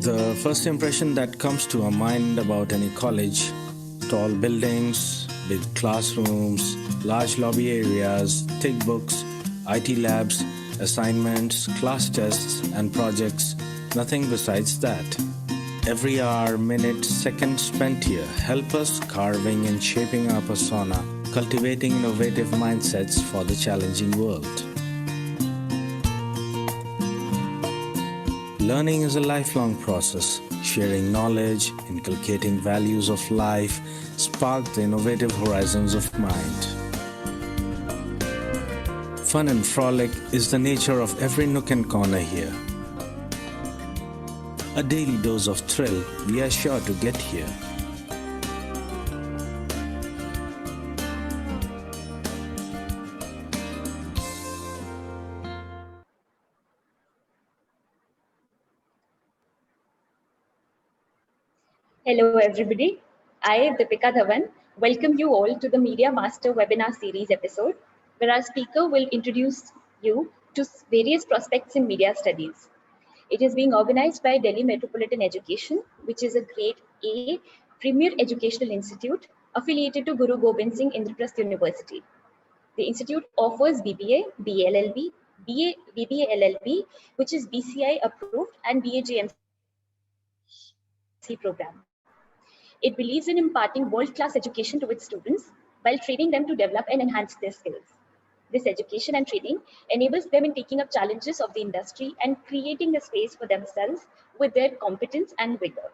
The first impression that comes to our mind about any college: tall buildings, big classrooms, large lobby areas, thick books, IT labs, assignments, class tests, and projects. Nothing besides that. Every hour, minute, second spent here help us carving and shaping our persona, cultivating innovative mindsets for the challenging world. Learning is a lifelong process. Sharing knowledge, inculcating values of life, spark the innovative horizons of mind. Fun and frolic is the nature of every nook and corner here. A daily dose of thrill we are sure to get here. Hello everybody, I, Deepika Dhawan, welcome you all to the Media Master webinar series episode, where our speaker will introduce you to various prospects in media studies. It is being organized by Delhi Metropolitan Education, which is a Grade A premier educational institute affiliated to Guru Gobind Singh Indraprasth University. The institute offers BBA, BLLB, BBA LLB, which is BCI approved, and BAJMC program. It believes in imparting world-class education to its students while training them to develop and enhance their skills. This education and training enables them in taking up challenges of the industry and creating a space for themselves with their competence and vigor.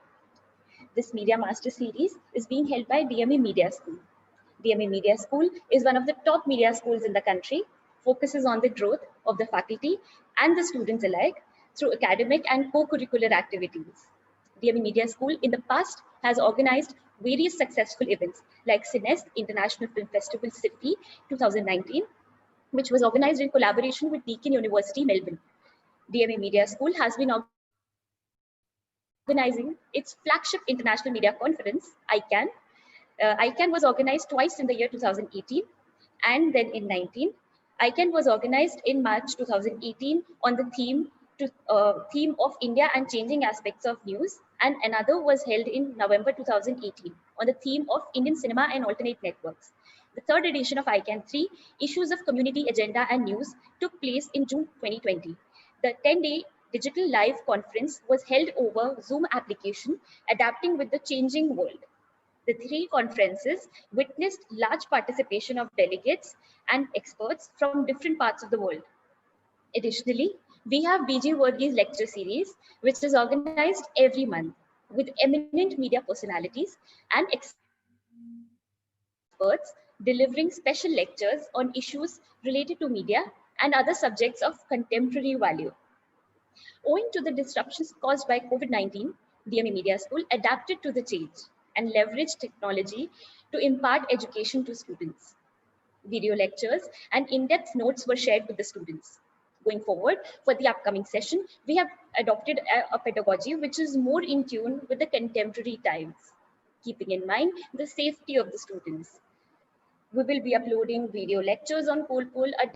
This Media Master series is being held by DME Media School. DME Media School is one of the top media schools in the country, focuses on the growth of the faculty and the students alike through academic and co-curricular activities. DME Media School in the past has organized various successful events like CINEST International Film Festival SIFFI 2019, which was organized in collaboration with Deakin University, Melbourne. DME Media School has been organizing its flagship international media conference, ICANN. ICANN was organized twice in the year 2018 and then in 19. ICANN was organized in March 2018 on the theme of India and changing aspects of news, and another was held in November 2018 on the theme of Indian cinema and alternate networks. The third edition of ICANN 3, Issues of Community Agenda and News, took place in June 2020. The 10-day digital live conference was held over Zoom application, adapting with the changing world. The three conferences witnessed large participation of delegates and experts from different parts of the world. Additionally, we have BG Varghese lecture series, which is organized every month with eminent media personalities and experts delivering special lectures on issues related to media and other subjects of contemporary value. Owing to the disruptions caused by COVID-19, DME Media School adapted to the change and leveraged technology to impart education to students. Video lectures and in-depth notes were shared with the students. Going forward, for the upcoming session, we have adopted a pedagogy which is more in tune with the contemporary times, keeping in mind the safety of the students. We will be uploading video lectures on Polpol, a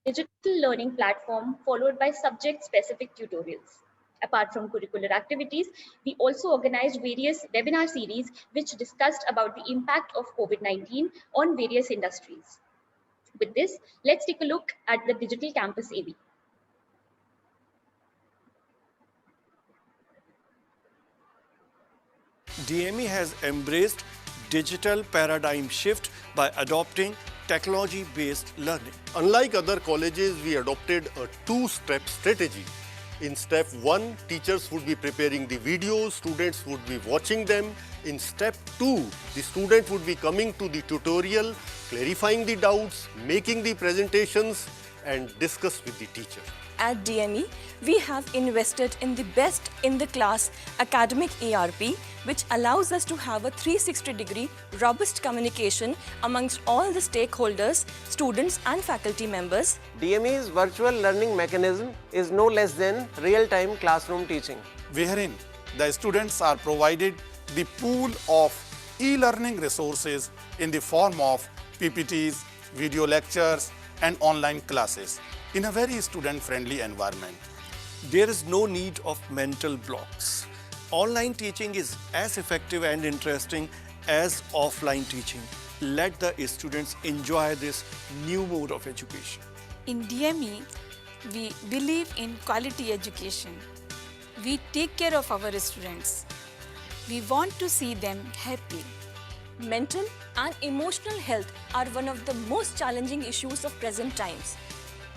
digital learning platform followed by subject-specific tutorials. Apart from curricular activities, we also organized various webinar series which discussed about the impact of COVID-19 on various industries. With this, let's take a look at the Digital Campus AV. DME has embraced digital paradigm shift by adopting technology-based learning. Unlike other colleges, we adopted a two-step strategy. In step 1, teachers would be preparing the videos, students would be watching them. In step 2, the student would be coming to the tutorial, clarifying the doubts, making the presentations, and discuss with the teacher. At DME, we have invested in the best in the class academic ERP, which allows us to have a 360-degree robust communication amongst all the stakeholders, students and faculty members. DME's virtual learning mechanism is no less than real-time classroom teaching, wherein the students are provided the pool of e-learning resources in the form of PPTs, video lectures, and online classes in a very student-friendly environment. There is no need of mental blocks. Online teaching is as effective and interesting as offline teaching. Let the students enjoy this new mode of education. In DME, we believe in quality education. We take care of our students. We want to see them happy. Mental and emotional health are one of the most challenging issues of present times.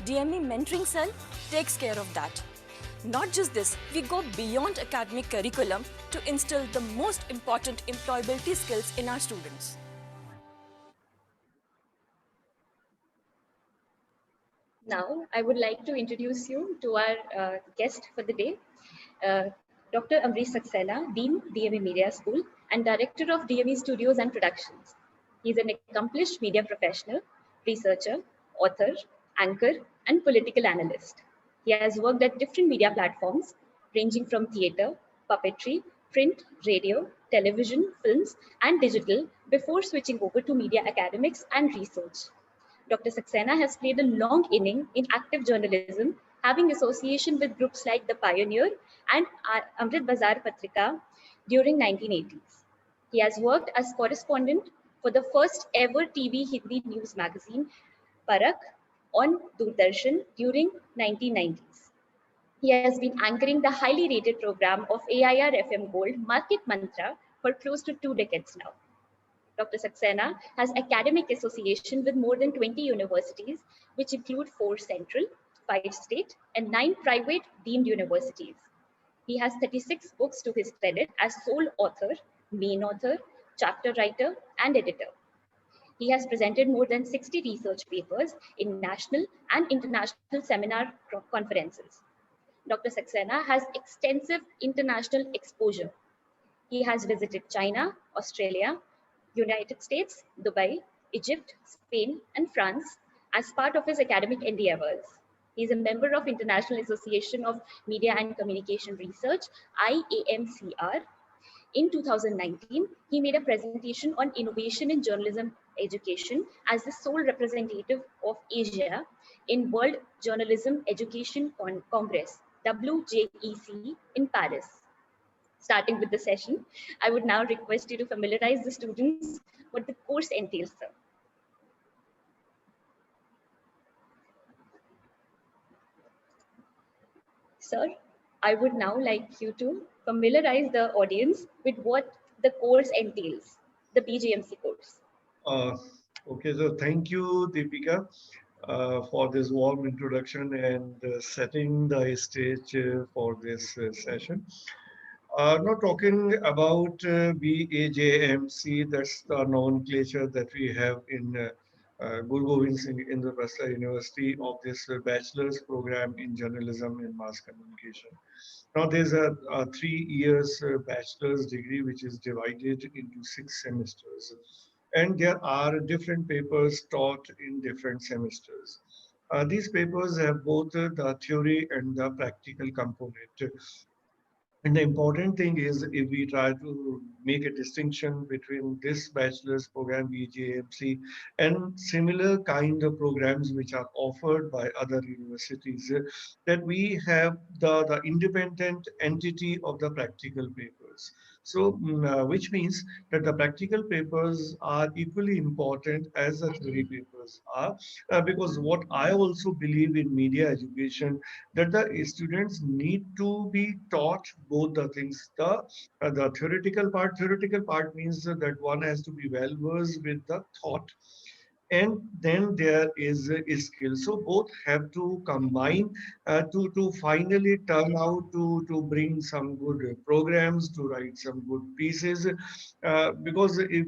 DME Mentoring Cell takes care of that. Not just this, we go beyond academic curriculum to instill the most important employability skills in our students. Now, I would like to introduce you to our guest for the day, uh, Dr. Amrish Saxena, Dean, DME Media School, and Director of DME Studios and Productions. He is an accomplished media professional, researcher, author, anchor, and political analyst. He has worked at different media platforms, ranging from theatre, puppetry, print, radio, television, films, and digital, before switching over to media academics and research. Dr. Saxena has played a long inning in active journalism, having association with groups like The Pioneer and Amrit Bazar Patrika during 1980s. He has worked as correspondent for the first ever TV Hindi news magazine, Parak, on Doordarshan during 1990s. He has been anchoring the highly rated program of AIR FM Gold Market Mantra for close to 2 decades now. Dr. Saxena has academic association with more than 20 universities, which include 4 central, 5 state, and 9 private deemed universities. He has 36 books to his credit as sole author, main author, chapter writer, and editor. He has presented more than 60 research papers in national and international seminar conferences. Dr. Saxena has extensive international exposure. He has visited China, Australia, United States, Dubai, Egypt, Spain, and France as part of his academic endeavors. He is a member of International Association of Media and Communication Research, IAMCR. In 2019, he made a presentation on innovation in journalism education as the sole representative of Asia in World Journalism Education Congress, WJEC, in Paris. Starting with the session, I would now request you to familiarize the students what the course entails, sir. Sir, I would now like you to familiarize the audience with what the course entails, the BGMC course. Uh, okay, so thank you, Deepika, for this warm introduction and setting the stage for this session. Now talking about BAJMC, that's the nomenclature that we have in Guru Gobind Singh Indraprastha University of this bachelor's program in journalism and mass communication. Now there's a 3 years bachelor's degree which is divided into 6 semesters, and there are different papers taught in different semesters. These papers have both the theory and the practical component. And the important thing is if we try to make a distinction between this bachelor's program, BJMC, and similar kind of programs which are offered by other universities, that we have the independent entity of the practical papers. So, which means that the practical papers are equally important as the theory papers are, because what I also believe in media education, that the students need to be taught both the things. The theoretical part means that one has to be well versed with the thought, and then there is a skill. So both have to combine to finally turn out to bring some good programs, to write some good pieces. Because if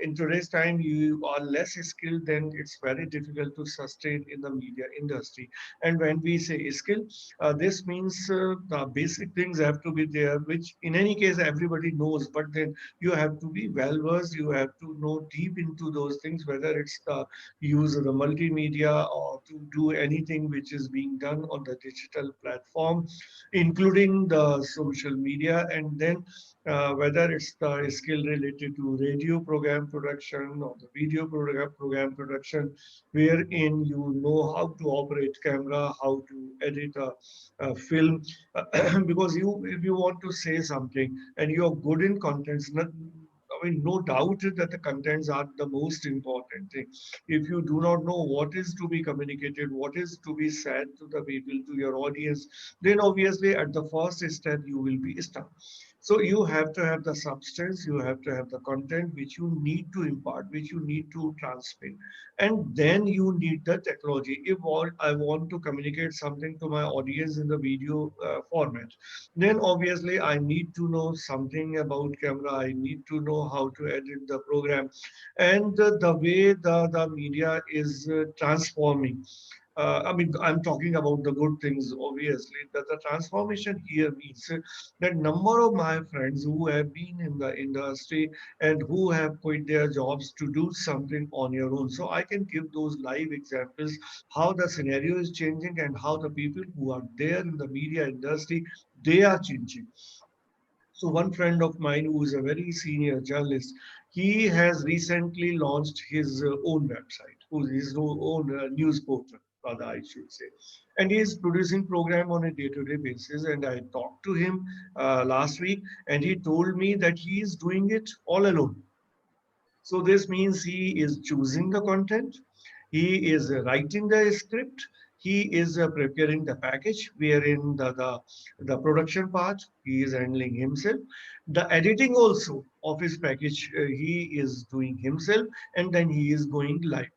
in today's time you are less skilled, then it's very difficult to sustain in the media industry. And when we say skill, this means the basic things have to be there, which in any case everybody knows, but then you have to be well versed, you have to know deep into those things, whether it's the use of the multimedia or to do anything which is being done on the digital platform, including the social media, and then whether it's the skill related to radio program production or the video program production, wherein you know how to operate camera, how to edit a film, because if you want to say something and you're good in contents, not, I mean, no doubt that the contents are the most important thing. If you do not know what is to be communicated, what is to be said to the people, to your audience, then obviously at the first step you will be stuck. So you have to have the substance, you have to have the content which you need to impart, which you need to transmit, and then you need the technology. If all I want to communicate something to my audience in the video format, then obviously I need to know something about camera. I need to know how to edit the program, and the way the media is transforming. I mean, I'm talking about the good things, obviously. That the transformation here means that number of my friends who have been in the industry and who have quit their jobs to do something on your own. So I can give those live examples how the scenario is changing and how the people who are there in the media industry, they are changing. So one friend of mine who is a very senior journalist, he has recently launched his own website, his own news portal, rather I should say, and he is producing program on a day-to-day basis. And I talked to him last week, and he told me that he is doing it all alone. So this means he is choosing the content, he is writing the script, he is preparing the package, wherein the production part he is handling himself. The editing also of his package he is doing himself, and then he is going live.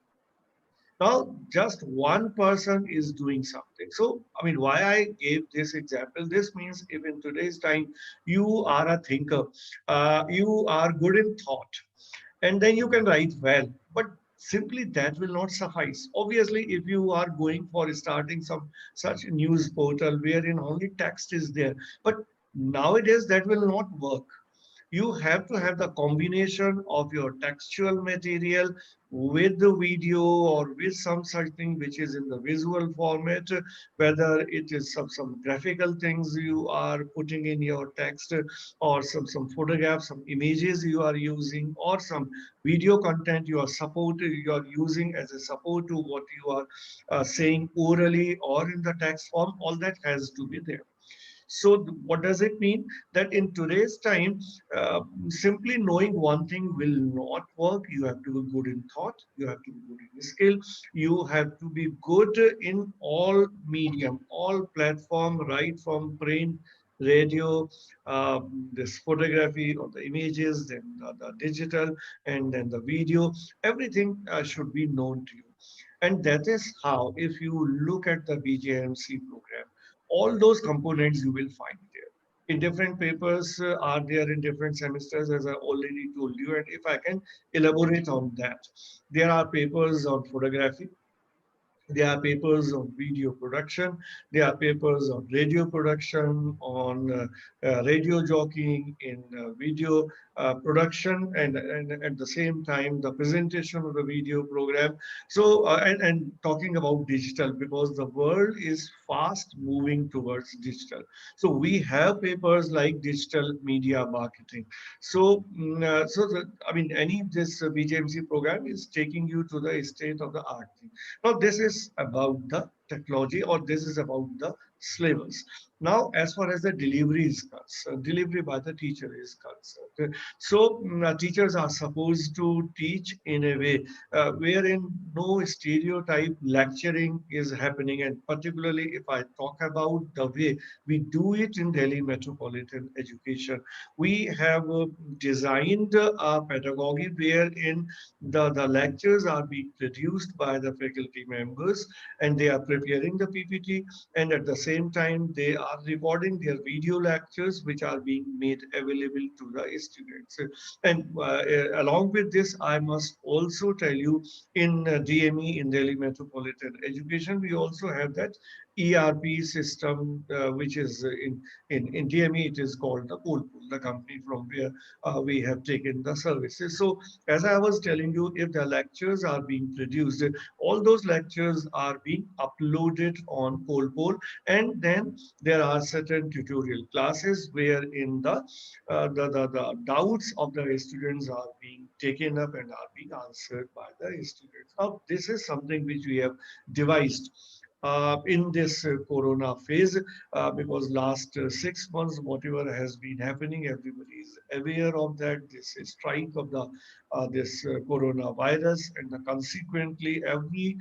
Now, just one person is doing something. So, I mean, why I gave this example, this means if in today's time you are a thinker, you are good in thought, and then you can write well, but simply that will not suffice. Obviously, if you are going for starting some such news portal wherein only text is there, but nowadays that will not work. You have to have the combination of your textual material with the video or with some such thing which is in the visual format, whether it is some graphical things you are putting in your text, or some photographs, some images you are using, or some video content you are using as a support to what you are saying orally or in the text form. All that has to be there. So what does it mean? That in today's time, simply knowing one thing will not work. You have to be good in thought. You have to be good in skill. You have to be good in all medium, all platform, right from print, radio, this photography or the images, then the digital, and then the video. Everything should be known to you. And that is how, if you look at the BJMC program, all those components you will find there. In different papers are there in different semesters, as I already told you. And if I can elaborate on that, there are papers on photography, there are papers on video production. There are papers on radio production, on radio jockeying, in video production, and at the same time, the presentation of the video program. So, and talking about digital, because the world is fast moving towards digital. So, we have papers like digital media marketing. So, I mean, any this BJMC program is taking you to the state of the art thing. Now, this is about the technology, or this is about the syllabus. Now, as far as the delivery is concerned, delivery by the teacher is concerned. So, teachers are supposed to teach in a way wherein no stereotype lecturing is happening. And particularly, if I talk about the way we do it in Delhi Metropolitan Education, we have designed a pedagogy wherein the lectures are being produced by the faculty members, and they are preparing the PPT, and at the same time they are recording their video lectures which are being made available to the students. And along with this, I must also tell you, in DME, in Delhi Metropolitan Education, we also have that ERP system, which is in DME, it is called the Coalpool, the company from where we have taken the services. So, as I was telling you, if the lectures are being produced, all those lectures are being uploaded on Coalpool, and then there are certain tutorial classes where in the doubts of the students are being taken up and are being answered by the students. Now, this is something which we have devised in this corona phase, because last 6 months, whatever has been happening, everybody is aware of that. This is strike of the this coronavirus, and consequently, everything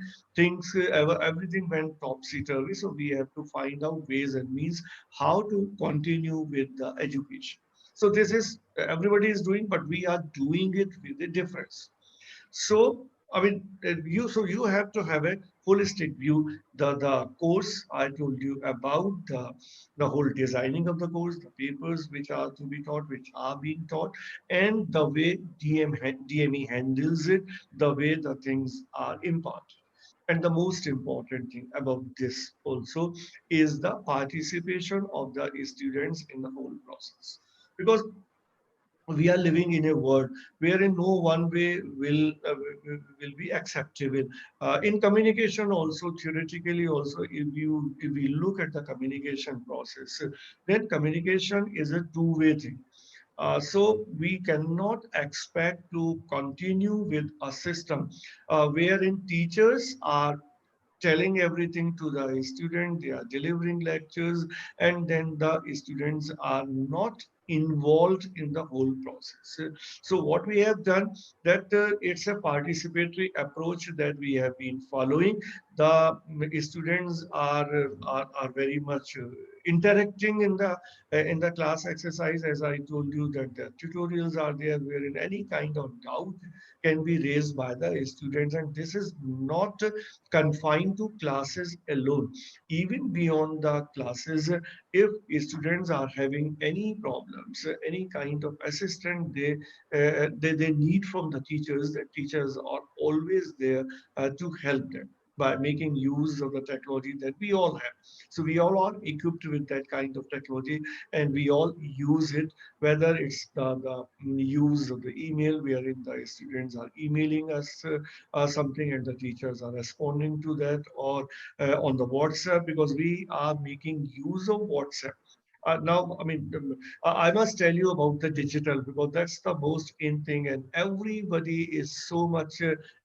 went topsy turvy. So we have to find out ways and means how to continue with the education. So this is everybody is doing, but we are doing it with a difference. So, I mean, you have to have a holistic view. The course I told you about, the whole designing of the course, the papers which are to be taught, which are being taught, and the way DME handles it, the way the things are imparted. And the most important thing about this also is the participation of the students in the whole process. Because we are living in a world wherein no one way will be acceptable. In communication also, theoretically also, if we look at the communication process, then communication is a two-way thing. So we cannot expect to continue with a system wherein teachers are telling everything to the student, they are delivering lectures, and then the students are not involved in the whole process. So what we have done, that it's a participatory approach that we have been following. The students are very much interacting in the class exercise. As I told you, that the tutorials are there wherein any kind of doubt can be raised by the students, and this is not confined to classes alone. Even beyond the classes, if students are having any problems, any kind of assistance they need from the teachers, the teachers are always there to help them by making use of the technology that we all have. So we all are equipped with that kind of technology, and we all use it, whether it's the use of the email, wherein the students are emailing us something and the teachers are responding to that, or on the WhatsApp, because we are making use of WhatsApp. Now, I mean, I must tell you about the digital, because that's the most in thing, and everybody is so much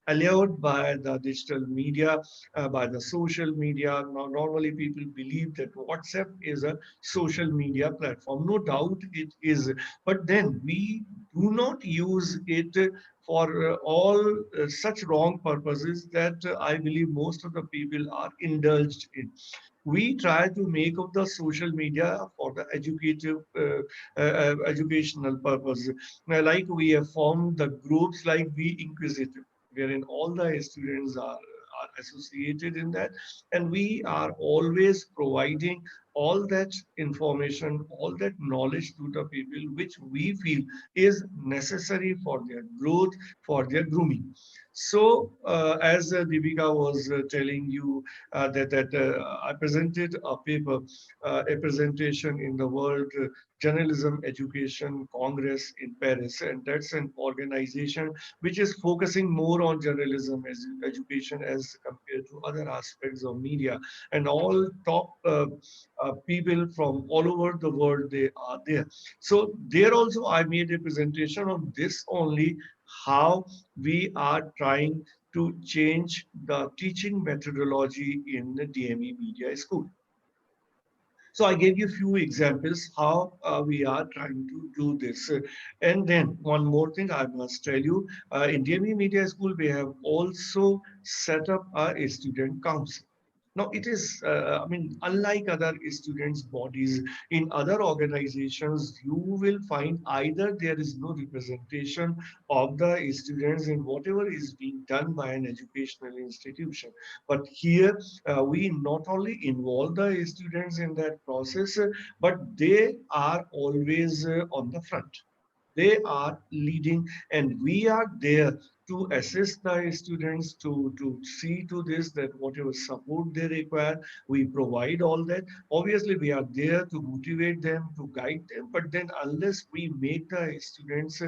allured by the digital media, by the social media. Now, normally people believe that WhatsApp is a social media platform. No doubt it is, but then we do not use it for all such wrong purposes that I believe most of the people are indulged in. We try to make of the social media for the educational purpose. Like we have formed the groups like Be Inquisitive, wherein all the students are associated in that, and we are always providing all that information, all that knowledge to the people which we feel is necessary for their growth, for their grooming. So, as Deepika was telling you, that I presented a paper, a presentation in the World Journalism Education Congress in Paris, and that's an organization which is focusing more on journalism as education as compared to other aspects of media. And all top people from all over the world, they are there. So there also I made a presentation on this only, how we are trying to change the teaching methodology in the DME Media School. So I gave you a few examples how we are trying to do this. And then one more thing I must tell you, in DME Media School, we have also set up a student council. Now it is, I mean, unlike other students' bodies in other organizations, you will find either there is no representation of the students in whatever is being done by an educational institution. But here we not only involve the students in that process, but they are always on the front. They are leading, and we are there to assist the students to see to this that whatever support they require, we provide all that. Obviously, we are there to motivate them, to guide them, but then unless we make the students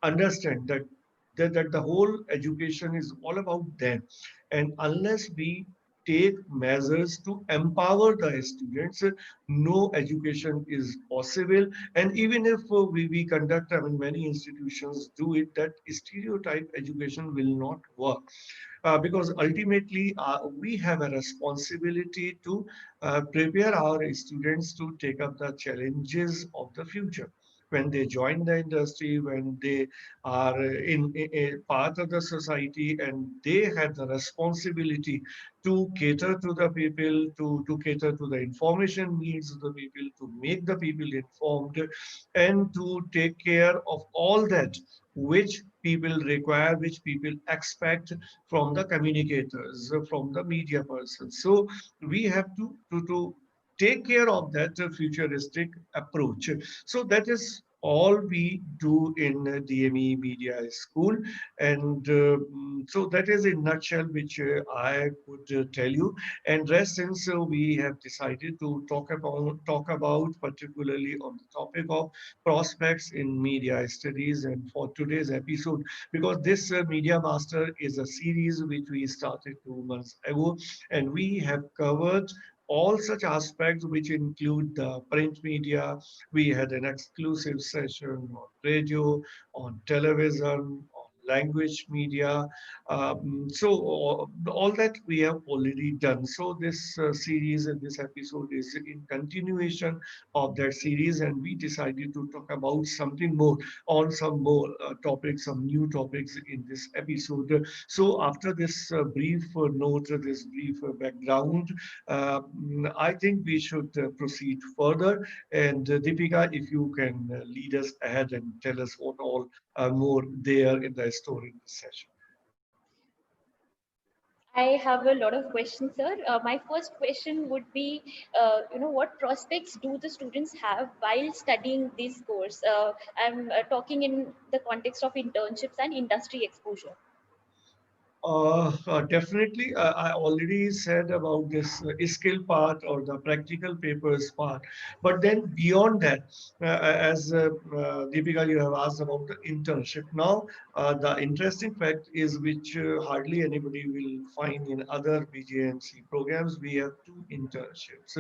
understand that the whole education is all about them, and unless we take measures to empower the students, no education is possible. And even if we conduct, I mean, many institutions do it, that stereotype education will not work. Because ultimately we have a responsibility to prepare our students to take up the challenges of the future. When they join the industry, when they are in a part of the society, and they have the responsibility to cater to the people, to cater to the information needs of the people, to make the people informed, and to take care of all that which people require, which people expect from the communicators, from the media persons. So we have to take care of that futuristic approach. So that is all we do in DME Media School. And so that is in nutshell which I could tell you. And rest, since we have decided to talk about particularly on the topic of prospects in media studies, and for today's episode, because this Media Master is a series which we started 2 months ago, and we have covered all such aspects which include the print media. We had an exclusive session on radio, on television, on language media. So all that we have already done. So this series and this episode is in continuation of that series, and we decided to talk about something more, on some more topics, some new topics in this episode. So after this brief note, this brief background, I think we should proceed further. And Deepika, if you can lead us ahead and tell us what all more there in the story in this session. I have a lot of questions, sir. My first question would be, what prospects do the students have while studying this course? I'm talking in the context of internships and industry exposure. Definitely, I already said about this skill part or the practical papers part. But then beyond that, as Deepika, you have asked about the internship. Now, the interesting fact is, which hardly anybody will find in other BJMC programs, we have two internships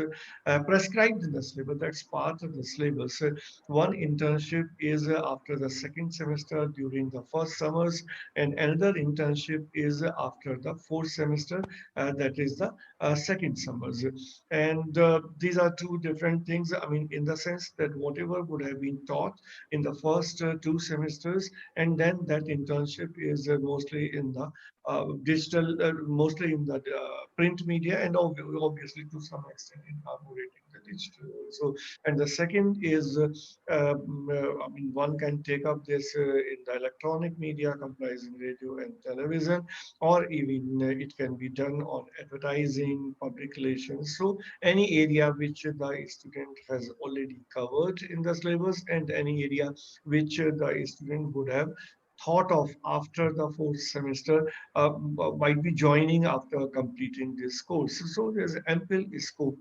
prescribed in the syllabus. That's part of the syllabus. One internship is after the second semester during the first summers, and another internship is after the fourth semester, that is the second summers. And these are two different things. I mean, in the sense that whatever would have been taught in the first two semesters, and then that internship is mostly in the digital, mostly in the print media, and obviously to some extent incorporating the digital also. And the second is, I mean, one can take up this in the electronic media comprising radio and television, or even it can be done on advertising, public relations. So any area which the student has already covered in the syllabus, and any area which the student would have thought of after the fourth semester, might be joining after completing this course. So there's ample scope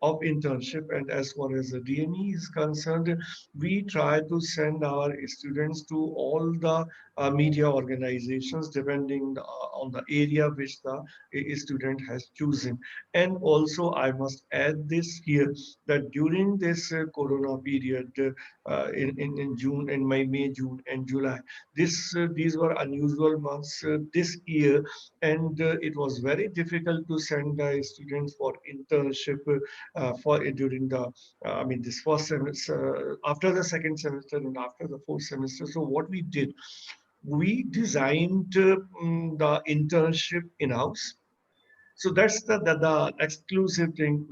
of internship. And as far as the DME is concerned, we try to send our students to all the media organizations depending on the area which the student has chosen. And also, I must add this here, that during this corona period, in June and May, June and July, these were unusual months this year, and it was very difficult to send the students for internship for during the I mean this first semester, after the second semester and after the fourth semester. So what we did, we designed the internship in-house. So that's the exclusive thing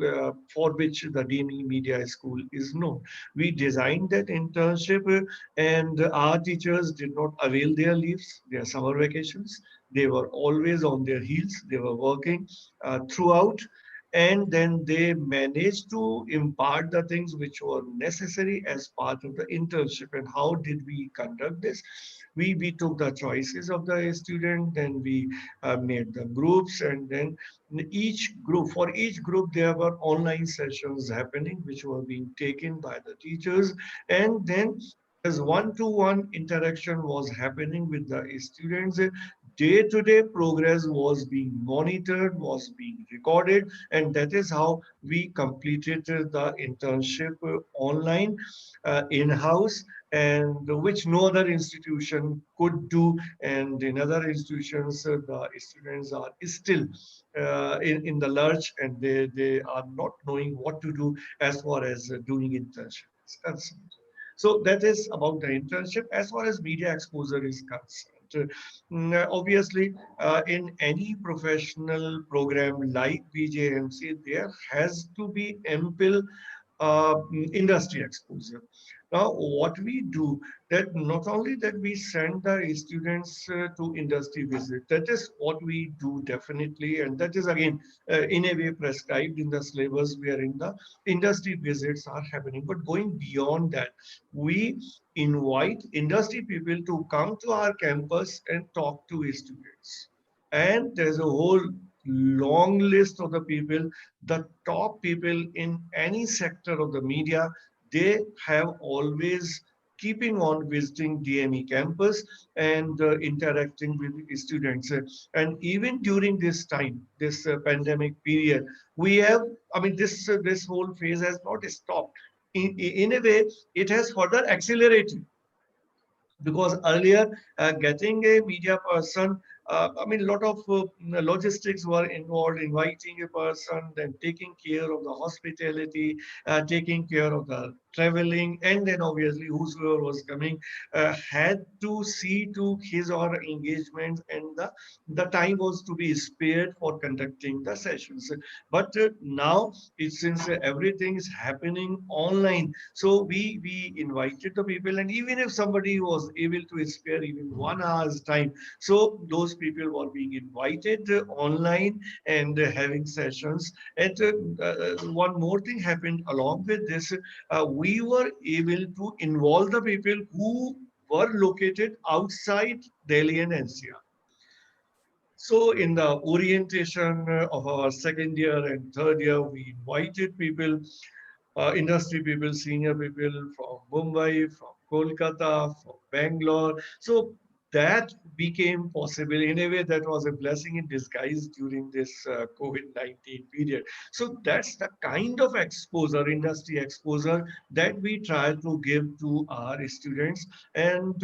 for which the DME Media School is known. We designed that internship, and our teachers did not avail their leaves, their summer vacations. They were always on their heels. They were working throughout. and then they managed to impart the things which were necessary as part of the internship. And how did we conduct this? We took the choices of the student, then we made the groups, and then for each group there were online sessions happening which were being taken by the teachers, and then as one-to-one interaction was happening with the students. Day-to-day progress was being monitored, was being recorded, and that is how we completed the internship online, in-house, and which no other institution could do. And in other institutions, the students are still in the lurch, and they are not knowing what to do as far as doing internship is concerned. So that is about the internship. As far as media exposure is concerned, obviously, in any professional program like BJMC, there has to be ample industry exposure. Now, what we do, that not only that we send the students to industry visit, that is what we do definitely, and that is again in a way prescribed in the syllabus wherein the industry visits are happening. But going beyond that, we invite industry people to come to our campus and talk to students. And there's a whole long list of the people, the top people in any sector of the media. They have always keeping on visiting DME campus and interacting with students. And even during this time, this pandemic period, we have, I mean, this whole phase has not stopped. In a way, it has further accelerated, because earlier getting a media person, I mean, a lot of logistics were involved, inviting a person, then taking care of the hospitality, taking care of the traveling, and then obviously whosoever was coming had to see to his or her engagements, and the time was to be spared for conducting the sessions. But now, since everything is happening online, so we invited the people, and even if somebody was able to spare even 1 hour's time, so those people were being invited online and having sessions. And one more thing happened along with this. We were able to involve the people who were located outside Delhi and NCR. So in the orientation of our second year and third year, we invited people, industry people, senior people from Mumbai, from Kolkata, from Bangalore. So that became possible. In a way, that was a blessing in disguise during this COVID-19 period. So that's the kind of exposure, industry exposure, that we try to give to our students. And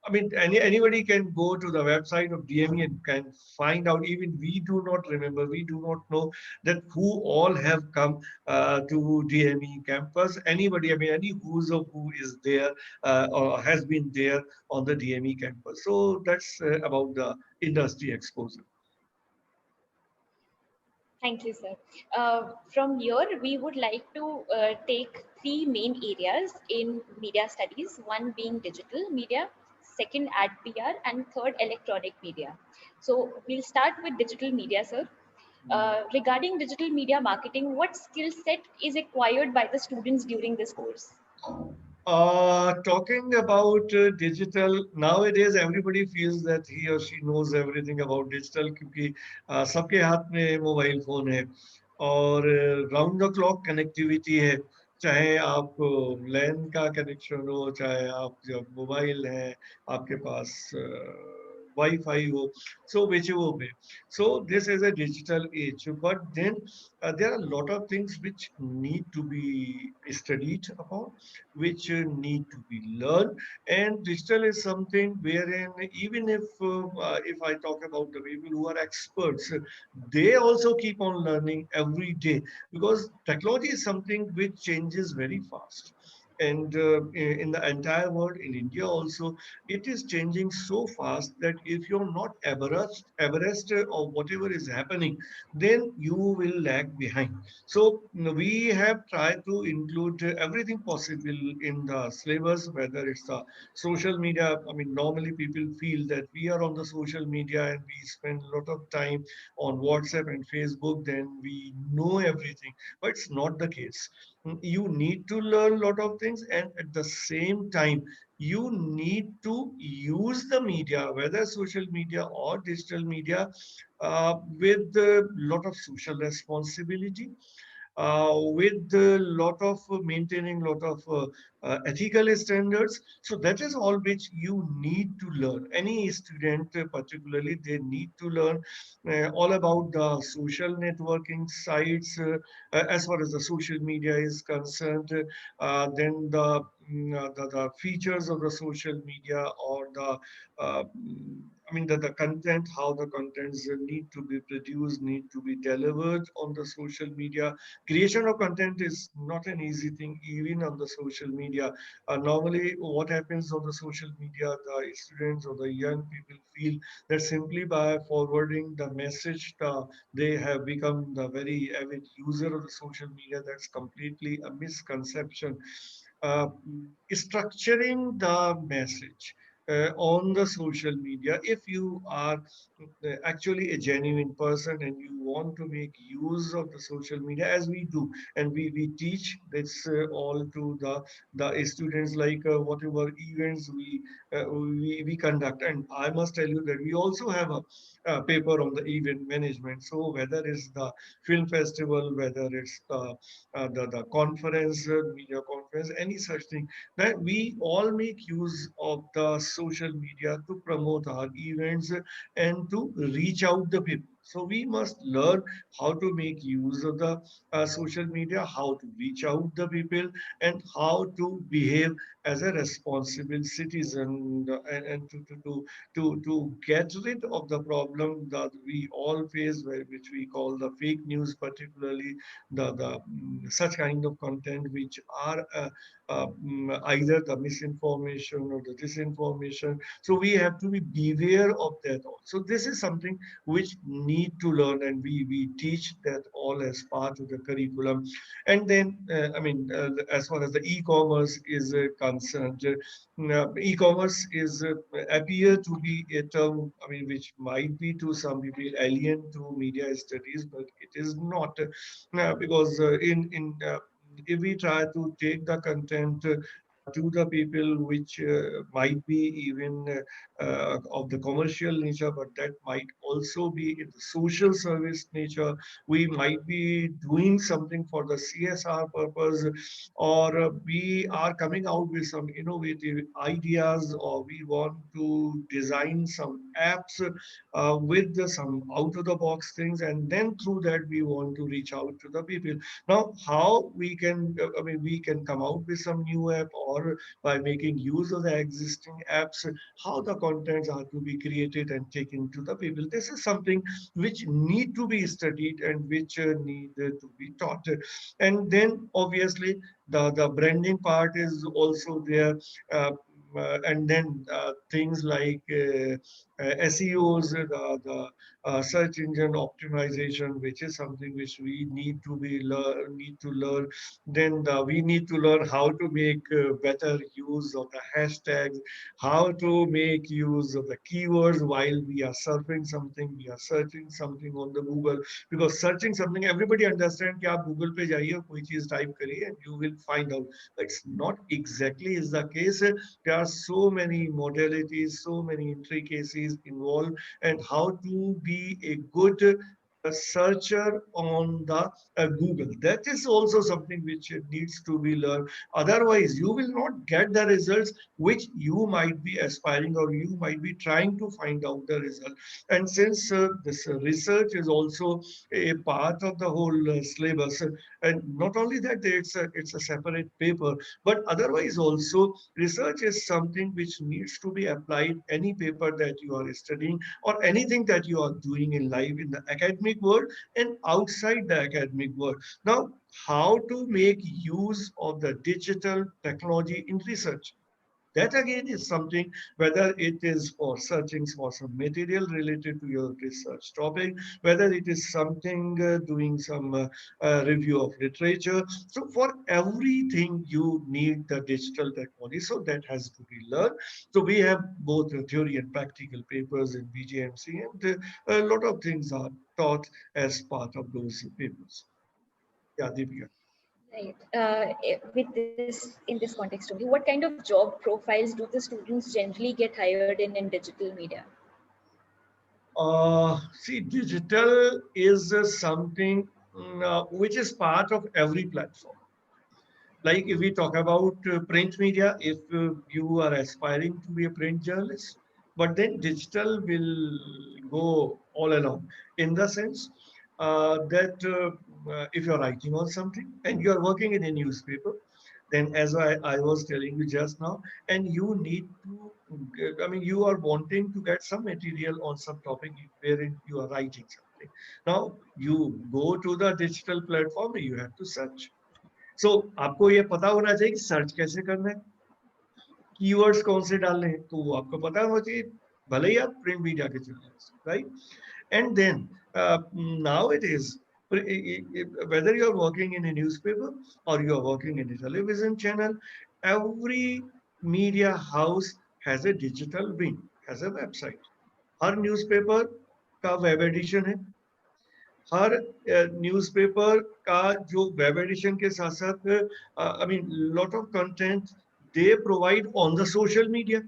I mean, anybody can go to the website of DME and can find out. Even we do not remember, we do not know that who all have come to DME campus. Anybody, I mean, any who's of who is there or has been there on the DME campus. So that's about the industry exposure. Thank you, sir. From here, we would like to take three main areas in media studies, one being digital media, second ad PR, and third electronic media. So we'll start with digital media, sir. Regarding digital media marketing, what skill set is acquired by the students during this course? Talking about digital, nowadays everybody feels that he or she knows everything about digital, क्योंकि सबके हाथ में mobile phone है और round the clock connectivity है, चाहे आप लैन का कनेक्शन हो, चाहे आप जब मोबाइल है आपके पास वाईफाई हो, so whichever way. So this is a digital age, but then there are a lot of things which need to be studied upon, which need to be learned. And digital is something wherein even if I talk about the people who are experts, they also keep on learning every day, because technology is something which changes very fast. And in the entire world, in India also, it is changing so fast that if you're not abreast of whatever is happening, then you will lag behind. So we have tried to include everything possible in the syllabus, whether it's the social media. I mean, normally people feel that we are on the social media and we spend a lot of time on WhatsApp and Facebook, then we know everything. But it's not the case. You need to learn a lot of things, and at the same time, you need to use the media, whether social media or digital media, with a lot of social responsibility, with a lot of maintaining lot of ethical standards. So that is all which you need to learn. Any student, particularly, they need to learn all about the social networking sites, as far as the social media is concerned. Then the features of the social media, or the I mean the content, how the contents need to be produced, need to be delivered on the social media. Creation of content is not an easy thing, even on the social media. Normally, what happens on the social media, the students or the young people feel that simply by forwarding the message, they have become the very avid user of the social media. That's completely a misconception. uh, Structuring the message on the social media, if you are actually a genuine person and you want to make use of the social media, as we do, and we teach this all to the students, like whatever events we conduct. And I must tell you that we also have a paper on the event management. So whether it's the film festival, whether it's the conference, media conference, any such thing, that we all make use of the social media to promote our events and to reach out the people. So we must learn how to make use of the social media, how to reach out the people, and how to behave as a responsible citizen, and to get rid of the problem that we all face, which we call the fake news, particularly the such kind of content which are either the misinformation or the disinformation. So we have to be beware of that also. This is something which need to learn, and we teach that all as part of the curriculum. And then, as far as the e-commerce is concerned, e-commerce is appear to be a term, I mean, which might be to some people alien to media studies, but it is not, because in if we try to take the content to the people, which might be even of the commercial nature, but that might also be in the social service nature. We might be doing something for the CSR purpose, or we are coming out with some innovative ideas, or we want to design some apps with some out of the box things, and then through that we want to reach out to the people. Now, how we can, I mean, we can come out with some new app, or by making use of the existing apps, how the contents are to be created and taken to the people. This is something which need to be studied and which need to be taught. And then obviously the branding part is also there. Uh, and then things like SEOs, the search engine optimization, which is something which we need to learn. Then we need to learn how to make better use of the hashtags, how to make use of the keywords while we are surfing something, we are searching something on the Google. Because searching something, everybody understand कि आप Google पे जाइए, कोई चीज type करिए, and you will find out. It's not exactly is the case. There are so many modalities, so many intricacies involved, and how to be a good searcher on the Google. That is also something which needs to be learned. Otherwise, you will not get the results which you might be aspiring, or you might be trying to find out the result. And since this research is also a part of the whole syllabus, and not only that, it's a separate paper, but otherwise also research is something which needs to be applied any paper that you are studying, or anything that you are doing in life, in the academic academic world and outside the academic world. Now, how to make use of the digital technology in research? That again is something, whether it is for searching for some material related to your research topic, whether it is something doing some review of literature. So for everything, you need the digital technology. So that has to be learned. So we have both theory and practical papers in BGMC, and a lot of things are taught as part of those papers. Yeah, Deepika. Right. With this, in this context only, what kind of job profiles do the students generally get hired in digital media? See, digital is something which is part of every platform. Like if we talk about print media, if you are aspiring to be a print journalist, but then digital will go all along in the sense that if you're writing on something and you're working in a newspaper, then as I was telling you just now, and you need to, I mean, you are wanting to get some material on some topic wherein you are writing something. Now you go to the digital platform, you have to search. सो आपको ये पता होना चाहिए कि search कैसे करना है, keywords कौन से डालने हैं, तो वो आपको पता होना चाहिए, भले ही आप प्रिंट मीडिया के journalist, right? And then now it is whether you are working in a newspaper or you are working in a television channel, every media house has a digital wing, has a website. Her newspaper का web addition है, हर newspaper का जो web addition के साथ साथ I mean lot of content they provide on the social media.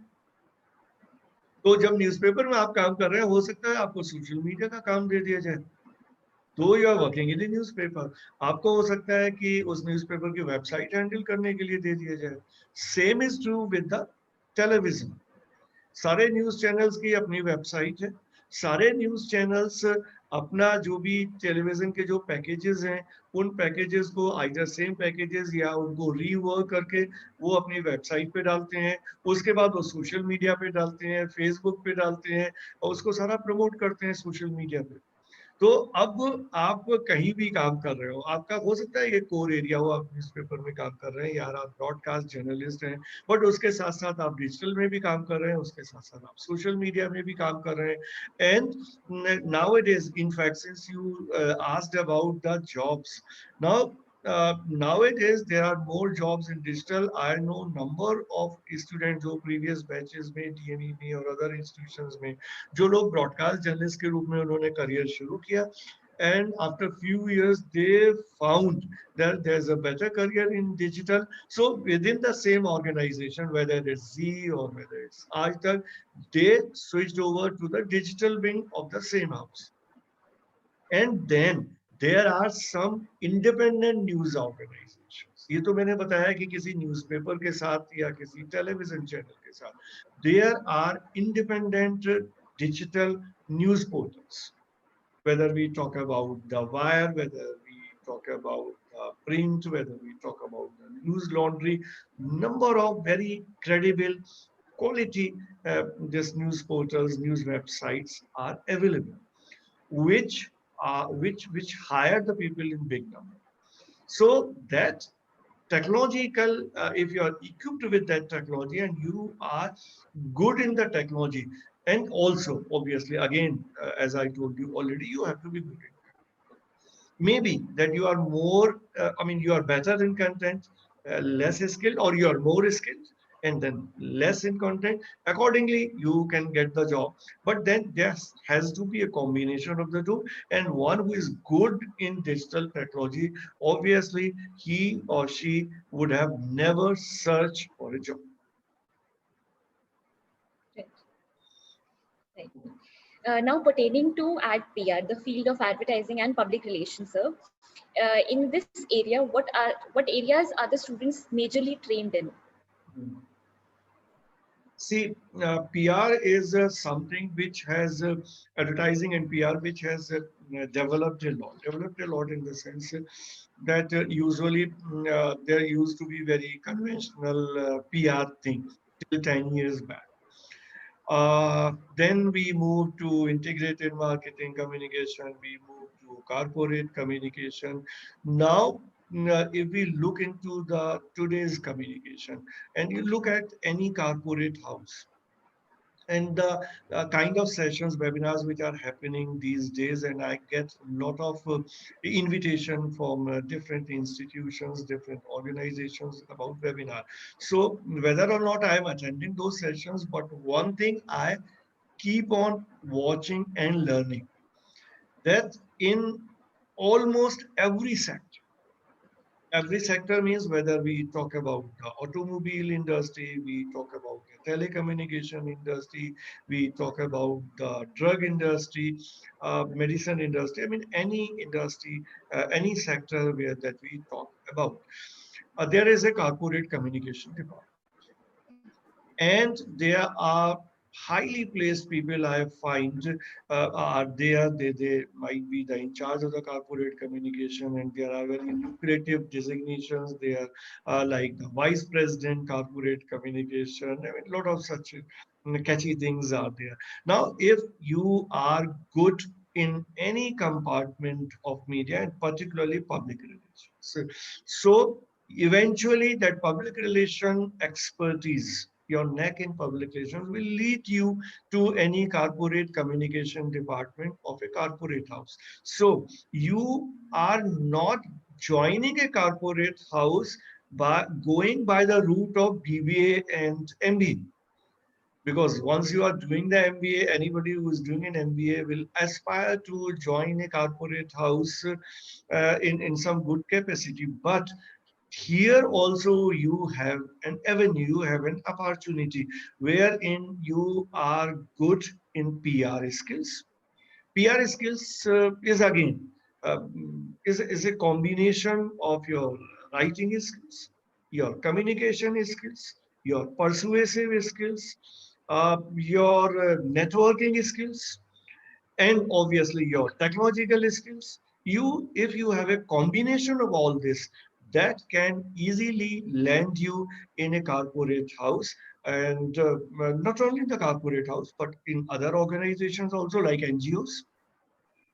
तो जब newspaper में आप काम कर रहे हैं, हो सकता है आपको सोशल मीडिया का काम दे दिया जाए, तो you are working in newspaper. आपको हो सकता है कि उस न्यूज़पेपर की वेबसाइट हैंडल करने के लिए दे दिया जाए. Same is true with the television. सारे न्यूज चैनल्स की अपनी वेबसाइट है, सारे न्यूज चैनल्स अपना जो भी टेलीविजन के जो पैकेजेस हैं, उन पैकेजेस को आइदर सेम पैकेजेस या उनको रीवर्क करके वो अपनी वेबसाइट पे डालते हैं. उसके बाद वो सोशल मीडिया पे डालते हैं, फेसबुक पे डालते हैं और उसको सारा प्रमोट करते हैं सोशल मीडिया पे. तो अब आप कहीं भी काम कर रहे हो, आपका हो सकता है ये कोर एरिया हो, आप न्यूज़पेपर में काम कर रहे हैं या आप ब्रॉडकास्ट जर्नलिस्ट हैं, बट उसके साथ साथ आप डिजिटल में भी काम कर रहे हैं, उसके साथ साथ आप सोशल मीडिया में भी काम कर रहे हैं. And now it is in fact since you asked about the jobs, now nowadays there are more jobs in digital. I know number of students जो previous batches में DME में और other institutions में जो लोग broadcast journalist के रूप में उन्होंने career शुरू किया, and after few years they found that there's a better career in digital. So within the same organization, whether it's Z or whether it's Aaj, they switched over to the digital wing of the same house. And then there are some independent news organizations. ये तो मैंने बताया कि किसी newspaper के साथ या किसी टेलीविजन चैनल के साथ. There are independent digital news portals. Whether we talk about the Wire, whether we talk about print, whether we talk about the news laundry, number of very credible quality this news portals, news websites are available, which hire the people in big number. So that technological, if you are equipped with that technology and you are good in the technology, and also obviously again as I told you already, you have to be good in content. Maybe that you are more I mean you are better in content, less skilled, or you are more skilled and then less in content, accordingly you can get the job. But then there has to be a combination of the two, and one who is good in digital technology, obviously he or she would have never searched for a job. Right. Right. Now pertaining to ad PR, the field of advertising and public relations, sir, in this area, what areas are the students majorly trained in? See, PR is something which has advertising and PR which has developed a lot in the sense that usually there used to be very conventional PR thing till 10 years back. Then we move to integrated marketing communication. We move to corporate communication. Now, if we look into the today's communication, and you look at any corporate house, and the kind of sessions, webinars which are happening these days, and I get a lot of invitation from different institutions, different organizations about webinar. So whether or not I am attending those sessions, but one thing I keep on watching and learning, that in almost every sector means whether we talk about the automobile industry, we talk about the telecommunication industry, we talk about the drug industry, medicine industry. I mean, any industry, any sector where that we talk about, there is a corporate communication department, and there are highly placed people I find are there. They might be the in charge of the corporate communication, and there are very lucrative designations. They are like the vice president corporate communication. I mean, a lot of such catchy things are there. Now, if you are good in any compartment of media, and particularly public relations, so eventually that public relation expertise, your neck in public relations, will lead you to any corporate communication department of a corporate house. So you are not joining a corporate house by going by the route of BBA and MBA, because once you are doing the MBA, anybody who is doing an MBA will aspire to join a corporate house in some good capacity. But here also you have an avenue, you have an opportunity wherein you are good in PR skills. PR skills is again is a combination of your writing skills, your communication skills, your persuasive skills, your networking skills, and obviously your technological skills. You, if you have a combination of all this, that can easily land you in a corporate house, and not only in the corporate house, but in other organizations also, like NGOs.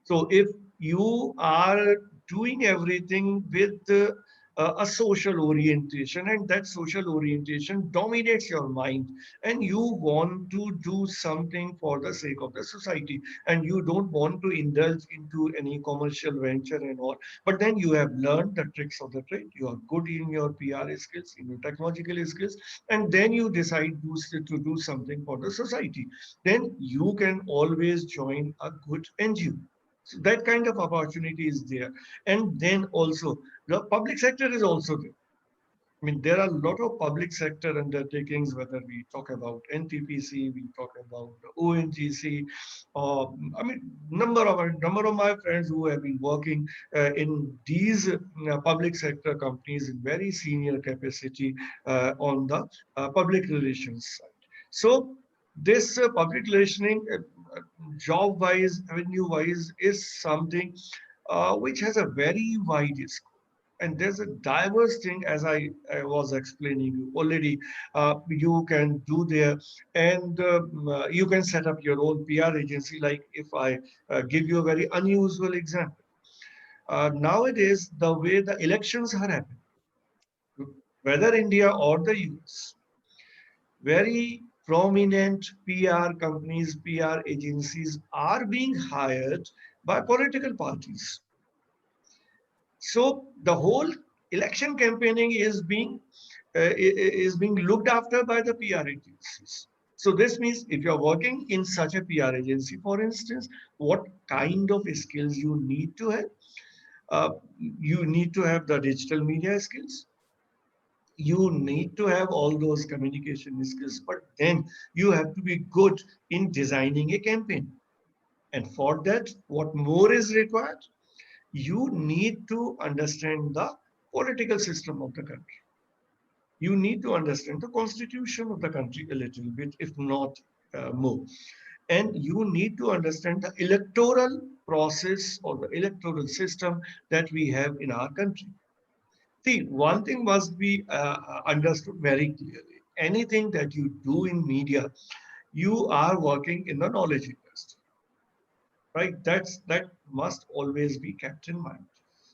So if you are doing everything with a social orientation, and that social orientation dominates your mind, and you want to do something for the sake of the society, and you don't want to indulge into any commercial venture and all, but then you have learned the tricks of the trade, you are good in your PR skills, in your technological skills, and then you decide to do something for the society, then you can always join a good NGO. So that kind of opportunity is there. And then also the public sector is also there. I mean, there are a lot of public sector undertakings, whether we talk about NTPC, we talk about the ONGC, I mean, number of my friends who have been working in these public sector companies in very senior capacity on the public relations side. So this public relationing, job-wise, avenue-wise, is something which has a very wide scope. And there's a diverse thing, as I was explaining you already. You can do there, and you can set up your own PR agency. Like if I give you a very unusual example, nowadays the way the elections are happening, whether India or the US, very prominent PR companies, PR agencies are being hired by political parties. So the whole election campaigning is being looked after by the PR agencies. So this means if you're working in such a PR agency, for instance, what kind of skills you need to have? You need to have the digital media skills. You need to have all those communication skills, but then you have to be good in designing a campaign. And for that, what more is required? You need to understand the political system of the country. You need to understand the constitution of the country a little bit, if not more. And you need to understand the electoral process or the electoral system that we have in our country. See, one thing must be understood very clearly. Anything that you do in media, you are working in the knowledge industry, right? That must always be kept in mind.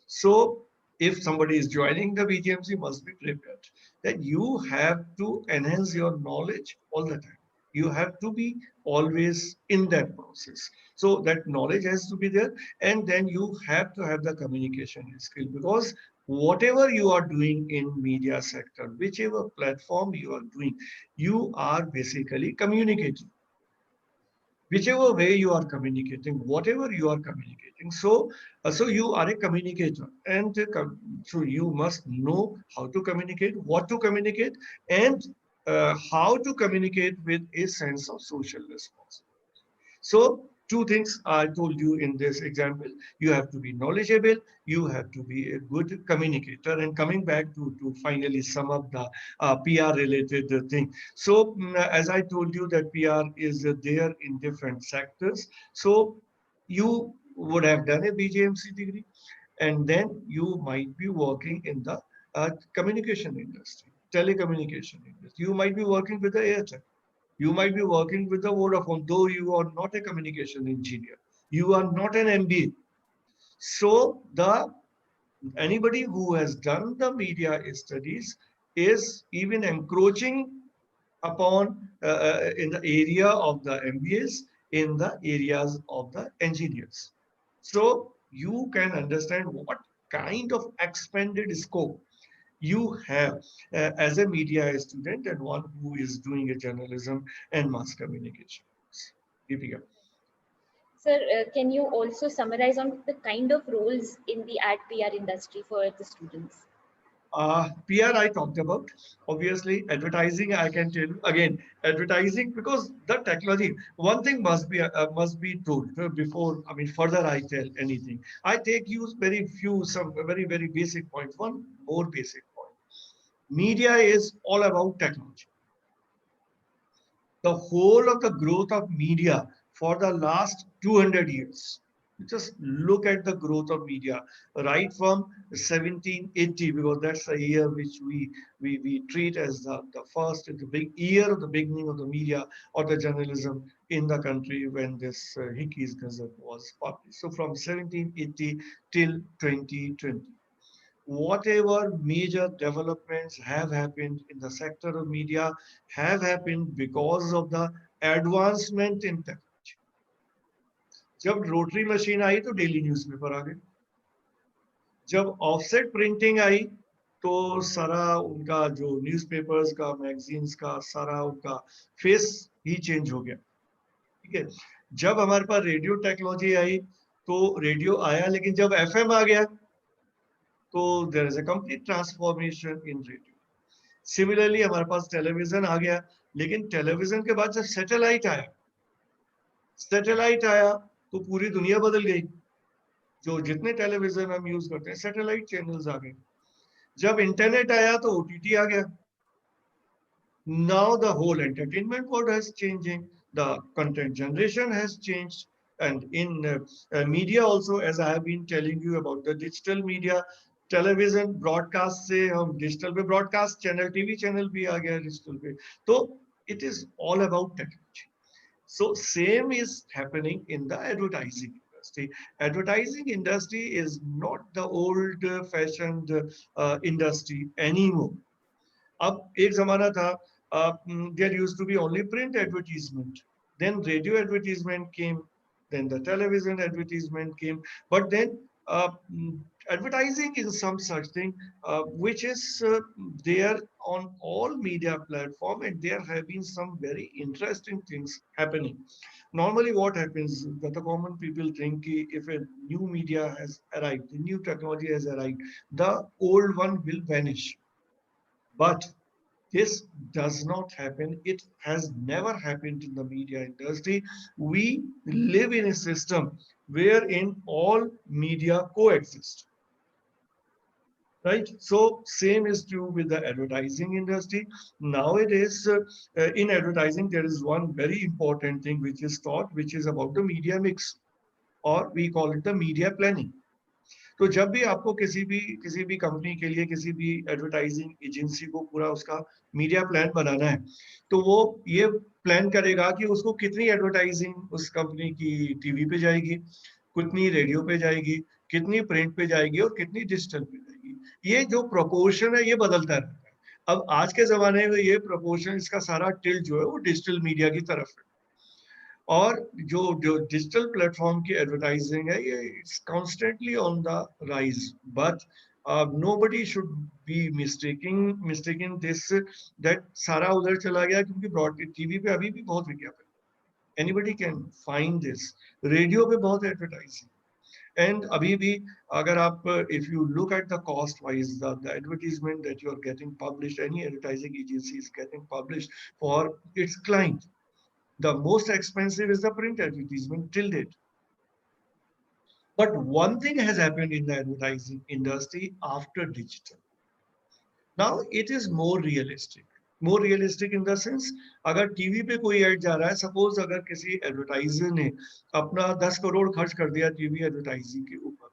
So if somebody is joining the BGMC, must be prepared that you have to enhance your knowledge all the time. You have to be always in that process. So that knowledge has to be there, and then you have to have the communication skill, because whatever you are doing in media sector, whichever platform you are doing, you are basically communicating, whichever way you are communicating, whatever you are communicating. So you are a communicator, and so you must know how to communicate, what to communicate, and how to communicate with a sense of social responsibility. So two things I told you in this example. You have to be knowledgeable, you have to be a good communicator. And coming back to finally sum up the PR related thing. So as I told you that PR is there in different sectors. So you would have done a BJMC degree, and then you might be working in the communication industry, telecommunication industry. You might be working with the Airtel. You might be working with the Vodafone, though you are not a communication engineer. You are not an MBA. So the anybody who has done the media studies is even encroaching upon in the area of the MBAs, in the areas of the engineers. So you can understand what kind of expanded scope you have as a media student and one who is doing a journalism and mass communication. Deepika. Sir, can you also summarize on the kind of roles in the ad PR industry for the students? PR I talked about. Obviously, advertising I can tell you again. Advertising, because the technology. One thing must be told before. I mean, further I tell anything. I take you very few some very basic points. One more basic point. Media is all about technology. The whole of the growth of media for the last 200 years. Just look at the growth of media right from 1780, because that's the year which we treat as the first, the big year of the beginning of the media or the journalism in the country, when this Hickey's Gazette was published. So from 1780 till 2020, whatever major developments have happened in the sector of media have happened because of the advancement in technology. जब rotary machine आई तो daily newspaper आ गए, जब offset printing आई तो सारा उनका जो newspapers का magazines का सारा उनका फेस ही चेंज हो गया, ठीक है। जब हमारे पास रेडियो टेक्नोलॉजी आई तो रेडियो आया, लेकिन जब एफएम आ गया तो there is a complete transformation in radio. Similarly हमारे पास टेलीविजन आ गया, लेकिन टेलीविजन के बाद जब सैटेलाइट आया तो पूरी दुनिया बदल गई। जो जितने टेलीविजन हम यूज करते हैं सैटेलाइट चैनल्स आ गए। जब इंटरनेट आया तो ओटीटी आ गया। Now the whole entertainment world has changing. The content generation has changed. And in media also, as I have been telling you about the digital media, television broadcast से हम digital पे broadcast channel, TV channel भी आ गया digital पे. So it is all about technology. So same is happening in the advertising industry. Advertising industry is not the old fashioned industry anymore. अब एक जमाना था, there used to be only print advertisement, then radio advertisement came, then the television advertisement came, but then advertising is some such thing which is there on all media platform, and there have been some very interesting things happening. Normally what happens that the common people think if a new media has arrived, the new technology has arrived, the old one will vanish. But this does not happen. It has never happened in the media industry. We live in a system wherein all media coexist. Right? So same is true with the advertising industry. Nowadays, in advertising, there is one very important thing which is taught, which is about the media mix, or we call it the media planning. तो जब भी आपको किसी भी company के लिए किसी भी एडवर्टाइजिंग एजेंसी को पूरा उसका मीडिया प्लान बनाना है, तो वो ये प्लान करेगा कि उसको कितनी एडवर्टाइजिंग उस कंपनी की टीवी पे जाएगी, कितनी रेडियो पे जाएगी, कितनी प्रिंट पे जाएगी और कितनी डिजिटल पे जाएगी। ये जो प्रोपोर्शन है ये बदलता रहता है। अब आज के जमाने में ये प्रोपोर्शन, इसका सारा टिल्ट जो है वो डिजिटल मीडिया की तरफ है। और जो जो डिजिटल प्लेटफॉर्म की एडवर्टाइजिंग है ये it's constantly on the rise, but nobody should be mistaking this that सारा उधर चला गया, क्योंकि ब्रॉड टीवी पे अभी भी बहुत विज्ञापन, anybody can find this, radio पे बहुत एडवर्टाइजिंग, एंड अभी भी अगर आप if you look at the cost wise the advertisement that you are getting published, any advertising agency is getting published for its client, the most expensive is the print advertisement till date. But one thing has happened in the advertising industry after digital. Now it is more realistic. More realistic in the sense, अगर TV पे कोई add जा रहा है, suppose अगर किसी advertiser ने अपना 10 करोड़ खर्च कर दिया टीवी एडवर्टाइजिंग के ऊपर,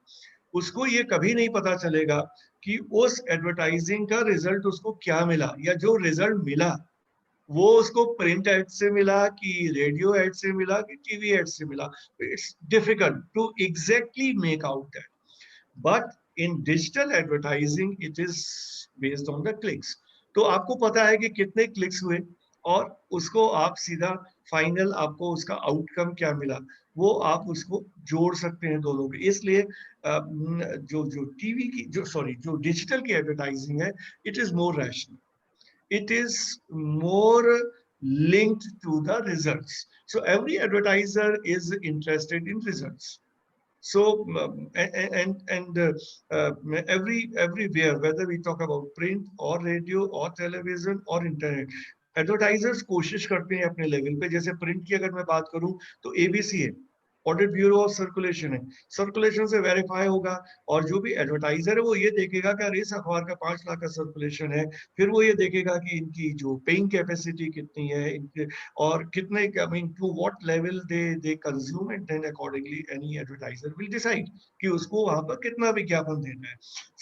उसको ये कभी नहीं पता चलेगा कि उस एडवर्टाइजिंग का रिजल्ट उसको क्या मिला, या जो रिजल्ट मिला वो उसको प्रिंट एड से मिला कि रेडियो एड से मिला कि टीवी एड से मिला. It's difficult to exactly make out that, but in digital advertising it is based on the clicks. तो आपको पता है कि कितने क्लिक्स हुए और उसको आप सीधा फाइनल आपको उसका आउटकम क्या मिला, वो आप उसको जोड़ सकते हैं दोनों के. इसलिए जो जो टीवी की जो डिजिटल की एडवर्टाइजिंग है, it is more rational, it is more linked to the results. So every advertiser is interested in results. So everywhere, whether we talk about print or radio or television or internet, advertisers कोशिश करते हैं अपने level पे. जैसे print की अगर मैं बात करूं तो एबीसी है, ऑडिट ब्यूरो ऑफ सर्कुलेशन है, सर्कुलेशन से वेरीफाई होगा, और जो भी एडवर्टाइजर है वो ये देखेगा कि अरे इस अखबार का 5 लाख का सर्कुलेशन है, फिर वो ये देखेगा कि इनकी जो पेइंग कैपेसिटी कितनी है, इनके और कितने, I mean to what level they consume, and then accordingly any advertiser will decide कि उसको वहां पर कितना विज्ञापन देना है.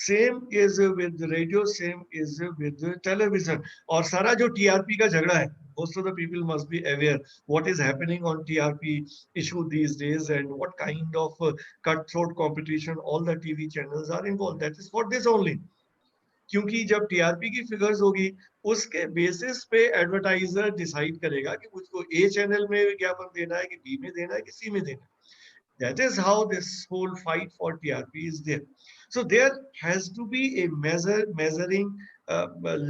Same is with radio, same is with television. और सारा जो टीआरपी का झगड़ा है, most of the people must be aware what is happening on TRP issue these days, and what kind of cutthroat competition all the TV channels are involved. That is for this only. क्योंकि जब TRP की figures होगी, उसके basis पे advertiser decide करेगा कि मुझको ए channel में विज्ञापन देना है कि बी में देना है कि सी में देना है. That is how this whole fight for TRP is there. So there has to be a measuring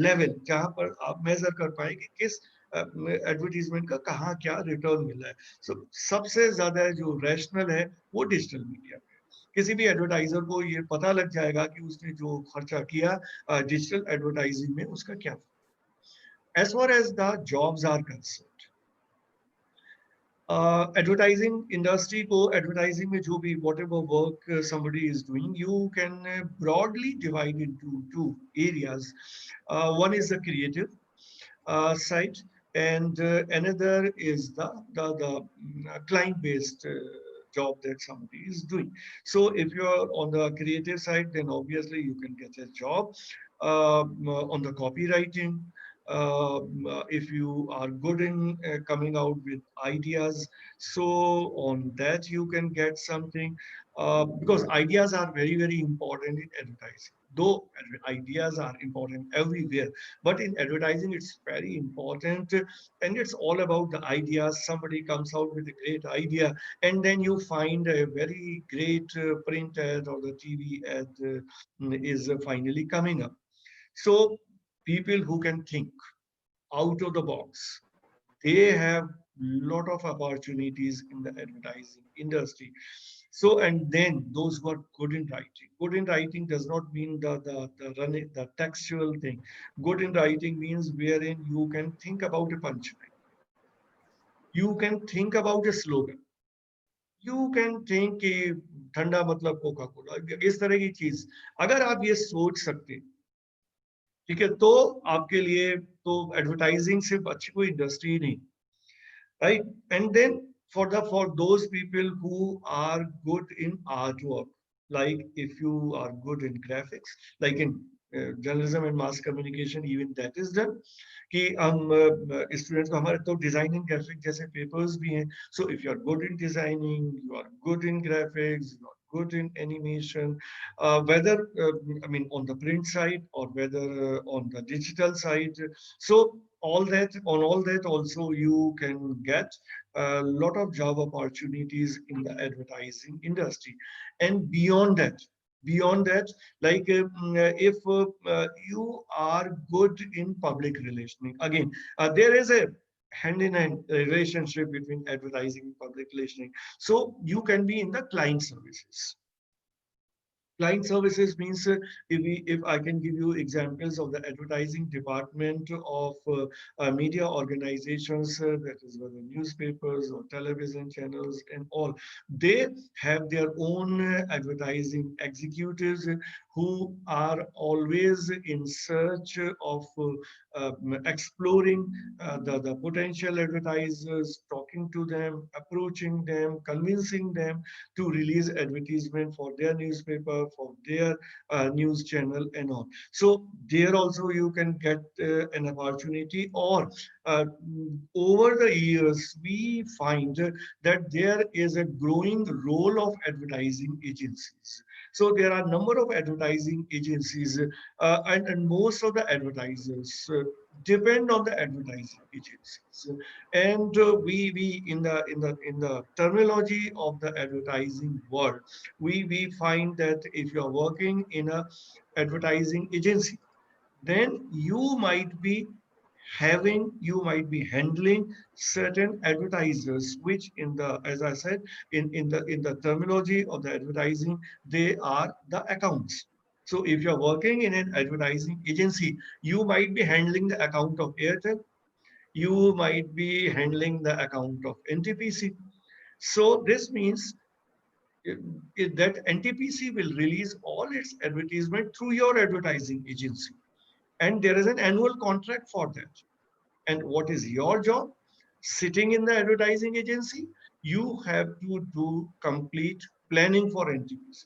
level जहां पर आप मेजर कर पाए कि किस एडवर्टीजमेंट का कहाँ क्या रिटर्न मिला है. सो सबसे ज्यादा जो रैशनल है वो डिजिटल मीडिया पे. किसी भी एडवर्टाइजर को ये पता लग जाएगा कि उसने जो खर्चा किया डिजिटल एडवर्टाइजिंग में उसका क्या. As far as the jobs are concerned, advertising industry को advertising में जो भी whatever work somebody is doing, you can broadly divide into two areas. One is the creative side, and another is the client based job that somebody is doing. So if you are on the creative side, then obviously you can get a job on the copywriting. If you are good in coming out with ideas, so on that you can get something, because ideas are very important in advertising. Though ideas are important everywhere, but in advertising it's very important, and it's all about the ideas. Somebody comes out with a great idea, and then you find a very great print ad or the TV ad is finally coming up. So people who can think out of the box, they have lot of opportunities in the advertising industry. So, and then those who are good in writing. Good in writing does not mean the textual thing. Good in writing means wherein you can think about a punchline. You can think about a slogan. You can think कि ठंडा मतलब Coca Cola, इस तरह की चीज अगर आप ये सोच सकते, ठीक है, तो आपके लिए तो एडवर्टाइजिंग सिर्फ अच्छी कोई इंडस्ट्री नहीं, right. And then for those people who are good in artwork, Like if you are good in graphics, like in journalism and mass communication, even that is done कि हम स्टूडेंट्स को हमारे तो designing graphic जैसे papers भी हैं so if you are good in designing you are good in graphics you are good in animation whether I mean on the print side or whether on the digital side so all that also you can get a lot of job opportunities in the advertising industry and beyond that like you are good in public relationing again there is a hand in hand relationship between advertising and public relationing so you can be in the client services. Client services means if I can give you examples of the advertising department of media organizations, that is whether newspapers or television channels and all, they have their own advertising executives who are always in search of exploring the potential advertisers, talking to them, approaching them, convincing them to release advertisement for their newspaper, for their news channel and all. So there also you can get an opportunity or over the years we find that there is a growing role of advertising agencies. So there are a number of advertising agencies and most of the advertisers depend on the advertising agencies and we in the terminology of the advertising world we find that if you are working in a advertising agency then you might be handling certain advertisers which in the as I said in the terminology of the advertising they are the accounts. So if you're working in an advertising agency you might be handling the account of Airtel, you might be handling the account of NTPC. So this means that NTPC will release all its advertisement through your advertising agency. And there is an annual contract for that. And what is your job? Sitting in the advertising agency, you have to do complete planning for NTPC.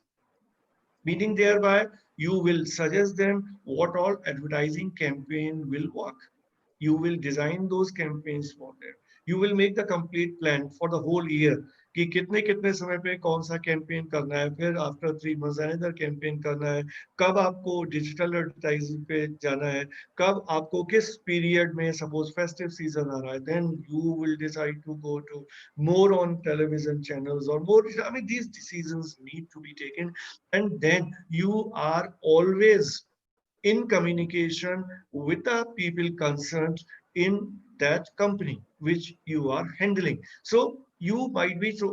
Meaning thereby, you will suggest them what all advertising campaign will work. You will design those campaigns for them. You will make the complete plan for the whole year कि कितने कितने समय पे कौन सा campaign करना है फिर आफ्टर 3 months अनदर कैंपेन करना है कब आपको डिजिटल एडवर्टाइजिंग पे जाना है कब आपको किस पीरियड में सपोज फेस्टिव सीजन आ रहा है then you will decide to go to more on television channels or more I mean these decisions need to be taken and then you are always in communication with the people concerned in that company which you are handling. So you might be so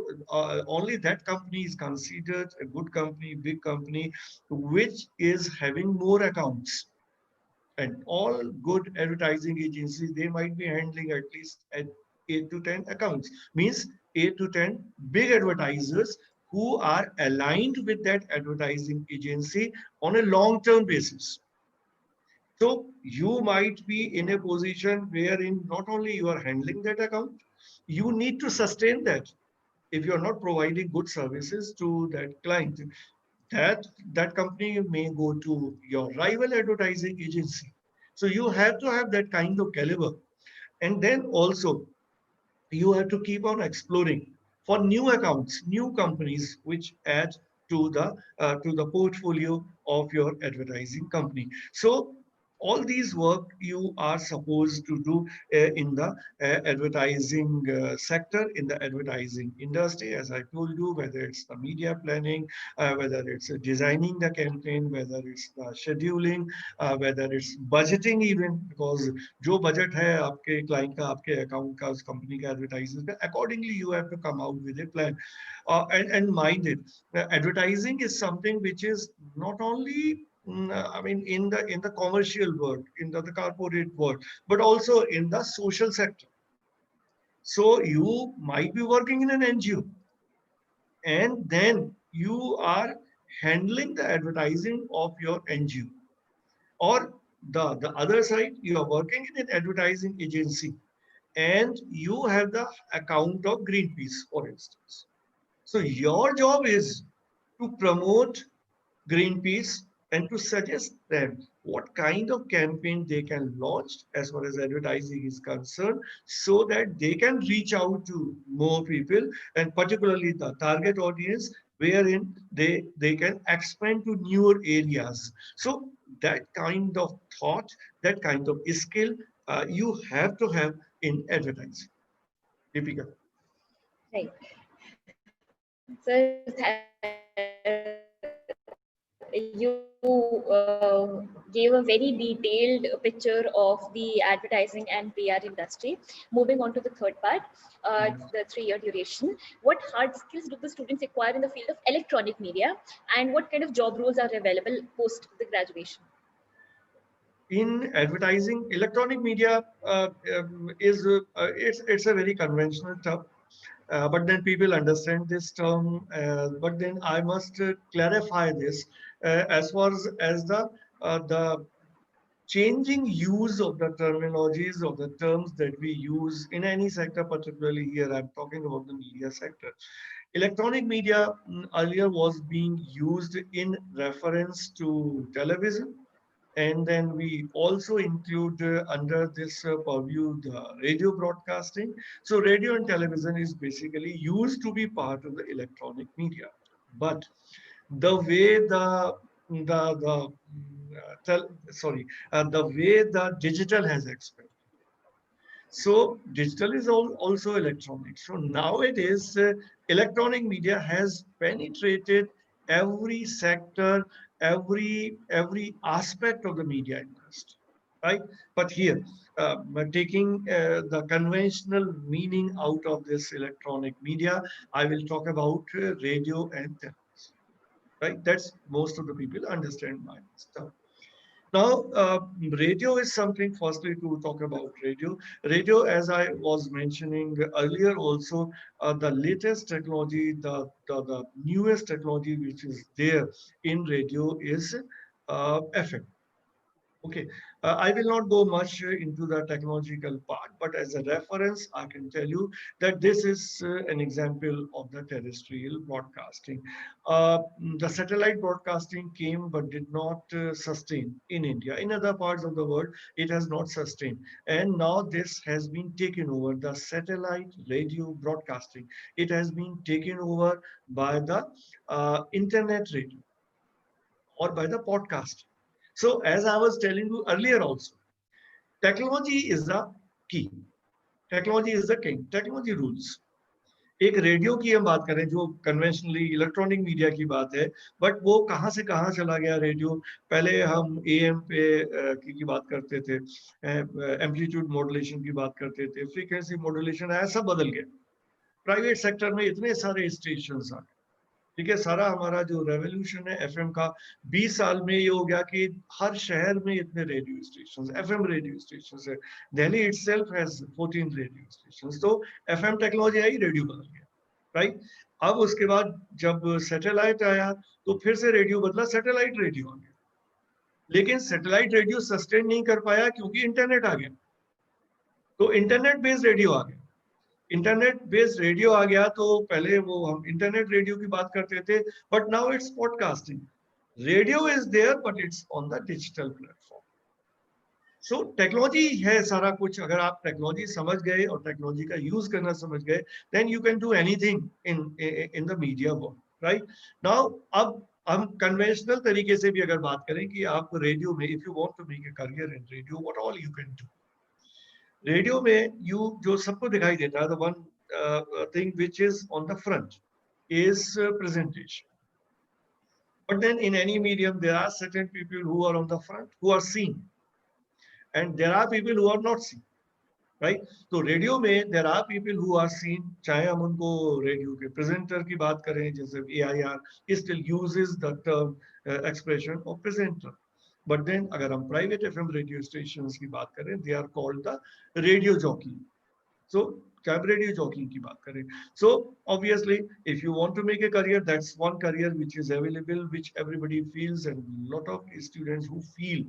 only that company is considered a good company, big company, which is having more accounts. And all good advertising agencies, they might be handling at least at 8 to 10 accounts. Means 8 to 10 big advertisers who are aligned with that advertising agency on a long-term basis. So you might be in a position wherein not only you are handling that account, you need to sustain that. If you're not providing good services to that client, that company may go to your rival advertising agency. So you have to have that kind of caliber. And then also you have to keep on exploring for new accounts, new companies which add to the portfolio of your advertising company. So all these work you are supposed to do in the advertising sector, in the advertising industry, as I told you, whether it's the media planning, whether it's designing the campaign, whether it's the scheduling, whether it's budgeting even, because जो budget है आपके client का, आपके account का, उस company का advertising का, accordingly you have to come out with a plan. And mind it, advertising is something which is not only I mean, in the commercial world, in the corporate world, but also in the social sector. So you might be working in an NGO, and then you are handling the advertising of your NGO. Or the other side, you are working in an advertising agency, and you have the account of Greenpeace, for instance. So your job is to promote Greenpeace and to suggest them what kind of campaign they can launch as far as advertising is concerned, so that they can reach out to more people, and particularly the target audience, wherein they can expand to newer areas. So that kind of thought, that kind of skill, you have to have in advertising. Deepika. Right. You gave a very detailed picture of the advertising and PR industry. Moving on to the third part, the 3-year duration. What hard skills do the students acquire in the field of electronic media, and what kind of job roles are available post the graduation? In advertising, electronic media is it's a very conventional term, but then people understand this term. But then I must clarify this as far as the changing use of the terminologies of the terms that we use in any sector, particularly here I'm talking about the media sector. Electronic media earlier was being used in reference to television, and then we also include under this purview the radio broadcasting. So radio and television is basically used to be part of the electronic media. But the way the way the digital has expanded, so digital is also electronic. So nowadays, electronic media has penetrated every sector, every aspect of the media industry, right? But here, taking the conventional meaning out of this electronic media, I will talk about radio and television, right? That's most of the people understand my stuff. Now, radio is something, firstly, to talk about radio. Radio, as I was mentioning earlier also, the latest technology, the newest technology which is there in radio is FM. Okay, I will not go much into the technological part, but as a reference, I can tell you that this is an example of the terrestrial broadcasting. The satellite broadcasting came but did not sustain in India. In other parts of the world, it has not sustained. And now this has been taken over, the satellite radio broadcasting. It has been taken over by the internet radio or by the podcast. So as I was telling you earlier also, technology is the key. Technology is the king. Technology rules. एक radio की हम बात करें जो conventionally electronic media की बात है, but वो कहाँ से कहाँ चला गया रेडियो. पहले हम एएम पे की बात करते थे, एम्पलीट्यूड मॉड्यूलेशन की बात करते थे, फ्रीक्वेंसी मॉड्यूलेशन आया, सब बदल गया. प्राइवेट सेक्टर में इतने सारे स्टेशन आ गए. ठीक है, सारा हमारा जो रेवोल्यूशन है एफएम का 20 साल में ये हो गया कि हर शहर में इतने radio station, FM radio station है. Delhi itself has 14 radio station. तो एफएम टेक्नोलॉजी आई, रेडियो बदल गया, राइट. अब उसके बाद जब सैटेलाइट आया तो फिर से रेडियो बदला, सैटेलाइट रेडियो आ गया. लेकिन सैटेलाइट रेडियो सस्टेन नहीं कर पाया क्योंकि इंटरनेट आ गया. तो इंटरनेट बेस्ड रेडियो आ गया. इंटरनेट बेस्ड रेडियो आ गया तो पहले वो हम इंटरनेट रेडियो की बात करते थे, but now it's podcasting. Radio is there but it's on the digital platform. So technology है सारा कुछ. अगर आप टेक्नोलॉजी समझ गए और टेक्नोलॉजी का यूज करना समझ गए, then you can do anything in the media world, right. Now अब हम कन्वेंशनल तरीके से भी अगर बात करें कि आप रेडियो में, if you want to make a career in radio, what all you can do. Radio में यू जो सबको दिखाई देता है, the one thing which is on the front is presentation. But then in any medium, there are certain people who are on the front, who are seen. And there are people who are not seen, right? So radio में there are people who are seen. चाहे हम उनको radio के presenter की बात करें, जैसे AIR still uses the term expression of presenter. But then अगर हम private FM radio stations की बात करें, they are called the radio jockey. So चाहे आप रेडियो जॉकिंग की बात करें. So obviously, if you want to make a career, that's one career which is available, which everybody feels, and lot of students who feel,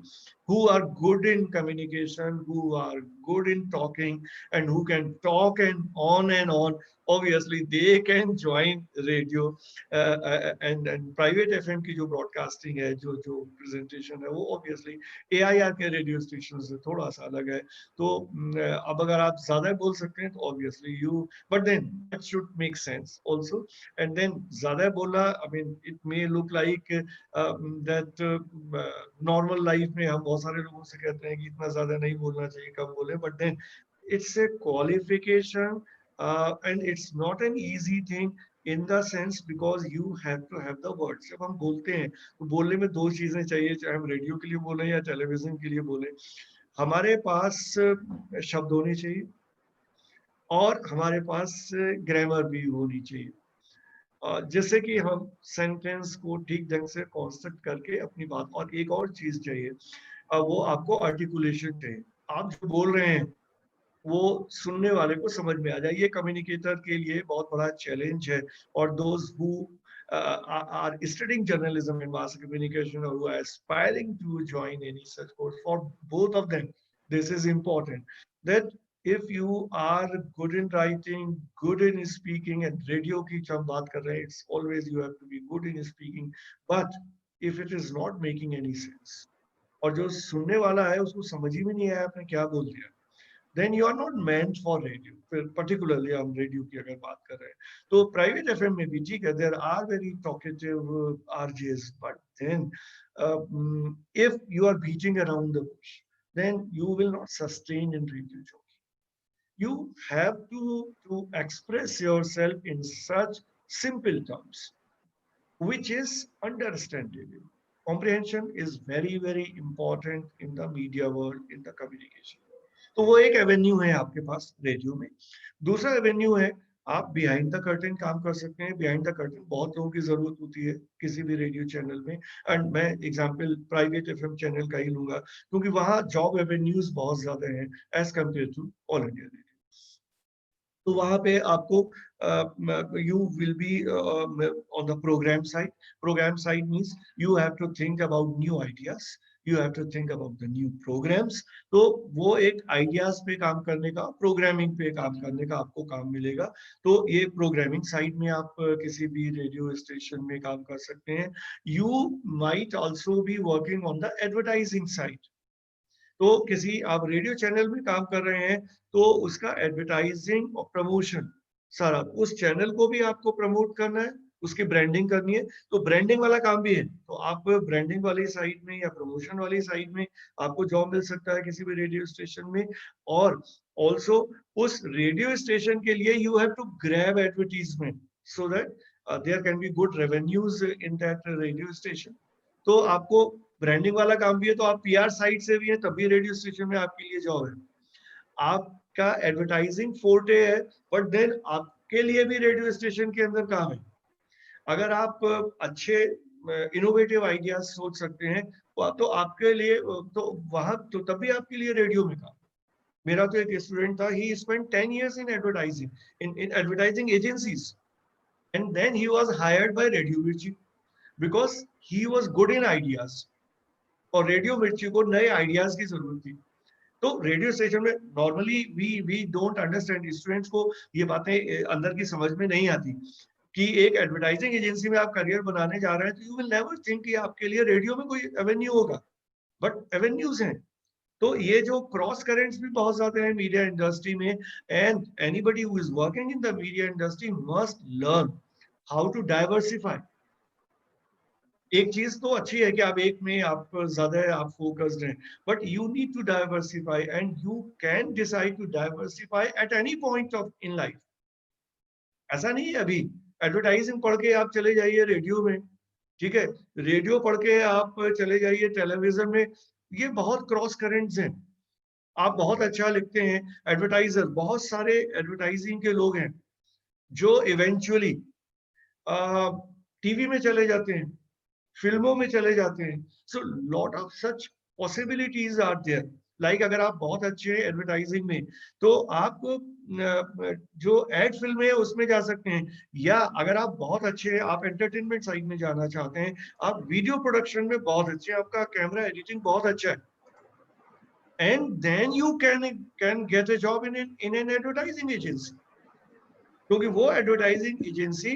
who are good in communication, who are good in talking, and who can talk and on. Obviously, they can join radio and private FM की जो broadcasting है, जो presentation है, वो obviously AIR के radio stations से थोड़ा सा अलग है. तो अब अगर आप ज्यादा बोल सकते हैं तो obviously you, but then that should make sense also. And then ज्यादा बोलना, I mean it may look like that normal life में हम बहुत सारे लोगों से कहते हैं कि इतना ज्यादा नहीं बोलना चाहिए, कम बोले, but then it's a qualification and it's not an easy thing in the sense because you have to have the words. जब हम बोलते हैं तो बोलने में दो चीजें चाहिए, चाहे हम रेडियो के लिए बोलें या टेलीविजन के लिए बोलें. हमारे पास शब्द होने चाहिए और हमारे पास ग्रामर भी होनी चाहिए, जिससे कि हम सेंटेंस को ठीक ढंग से कंस्ट्रक्ट करके अपनी बात. और एक और चीज चाहिए, वो आपको आर्टिकुलेशन चाहिए. आप जो बोल रहे हैं वो सुनने वाले को समझ में आ जाए. ये कम्युनिकेटर के लिए बहुत बड़ा चैलेंज है. और those who are studying journalism and mass communication, or who are aspiring to join any such course, for both of them this is important, that if you are good in writing, good in speaking, and radio की हम बात कर रहे हैं, it's always you have to be good in speaking, but if it is not making any sense और जो सुनने वाला है उसको समझ ही में नहीं आया आपने क्या बोल दिया, then you are not meant for radio. Particularly हम रेडियो की अगर बात कर रहे हैं तो प्राइवेट एफएम में भी ठीक है, there are very talkative RJs, but then if you are beating around the bush, then you will not sustain in radio jockey. You have to express yourself in such simple terms which is understandable. Comprehension is very very important in the media world, in the communication. तो वो एक Avenue है आपके पास radio में. दूसरा Avenue है, आप behind the curtain काम कर सकते हैं. बिहाइंड द कर्टेन बहुत लोगों की जरूरत होती है किसी भी रेडियो चैनल में, एंड मैं एग्जांपल प्राइवेट एफएम चैनल का ही लूंगा क्योंकि वहां जॉब एवेन्यूज बहुत ज्यादा हैं as compare to All India Radio. तो वहां पे आपको you will be on the program side. Program side means you have to think about new ideas, you have to think about the new programs. तो वो एक ideas पे काम करने का, प्रोग्रामिंग पे काम करने का आपको काम मिलेगा. तो ये प्रोग्रामिंग साइड में आप किसी भी रेडियो स्टेशन में काम कर सकते हैं. You might also be working on the advertising side. तो किसी आप रेडियो चैनल में काम कर रहे हैं तो उसका एडवर्टाइजिंग और प्रमोशन सारा, उस चैनल को भी आपको प्रमोट करना है, उसकी ब्रांडिंग करनी है. तो ब्रांडिंग वाला काम भी है. तो आप ब्रांडिंग वाली साइड में या प्रमोशन वाली साइड में आपको जॉब मिल सकता है किसी भी रेडियो स्टेशन में. और ऑल्सो उस रेडियो स्टेशन के लिए you have to grab advertisement so that there can be good revenues in that radio station. तो आपको ब्रांडिंग वाला काम भी है, तो आप पीआर साइड से भी है, तभी रेडियो स्टेशन में आपके लिए जॉब है. आपका एडवर्टाइजिंग फोर्टे है, बट देन आपके लिए भी रेडियो स्टेशन के अंदर काम है. अगर आप अच्छे इनोवेटिव आइडियाज सोच सकते हैं तो आपके लिए तो वहां तो तभी आपके लिए रेडियो में काम. मेरा तो एक स्टूडेंट था, ही spent 10 years in advertising agencies, and then he was hired by Radio Mirchi because he was good in ideas. और रेडियो मिर्ची को नए आइडियाज की जरूरत थी. तो रेडियो स्टेशन में normally we don't understand, students को ये बातें अंदर की समझ में नहीं आती कि एक एडवर्टाइजिंग एजेंसी में आप करियर बनाने जा रहे हैं तो यू विल नेवर थिंक कि आपके लिए रेडियो में कोई एवेन्यू होगा, बट एवेन्यूज हैं. तो ये जो क्रॉस करेंट्स भी बहुत ज्यादा है मीडिया इंडस्ट्री में, and anybody who is working in the media industry must learn how to diversify. एक चीज तो अच्छी है कि आप एक में आप ज्यादा आप फोकस्ड हैं, but you need to diversify, and you can decide to diversify at any point of in life. ऐसा नहीं है अभी एडवर्टाइजिंग पढ़ के आप चले जाइए रेडियो में, ठीक है, रेडियो पढ़ के आप चले जाइए टेलीविजन में. ये बहुत क्रॉस करेंट्स हैं. आप बहुत अच्छा लिखते हैं, एडवर्टाइजर, बहुत सारे एडवर्टाइजिंग के लोग हैं जो इवेंचुअली टीवी में चले जाते हैं, फिल्मों में चले जाते हैं. So lot of such possibilities are there. Like अगर आप बहुत अच्छे हैं एडवर्टाइजिंग में तो आप जो एड फिल्म है उसमें जा सकते हैं, या अगर आप बहुत अच्छे हैं, आप एंटरटेनमेंट साइड में जाना चाहते हैं, आप वीडियो प्रोडक्शन में बहुत अच्छे हैं, आपका कैमरा एडिटिंग बहुत अच्छा है, and then you can get a job in an advertising agency, क्योंकि वो एडवर्टाइजिंग एजेंसी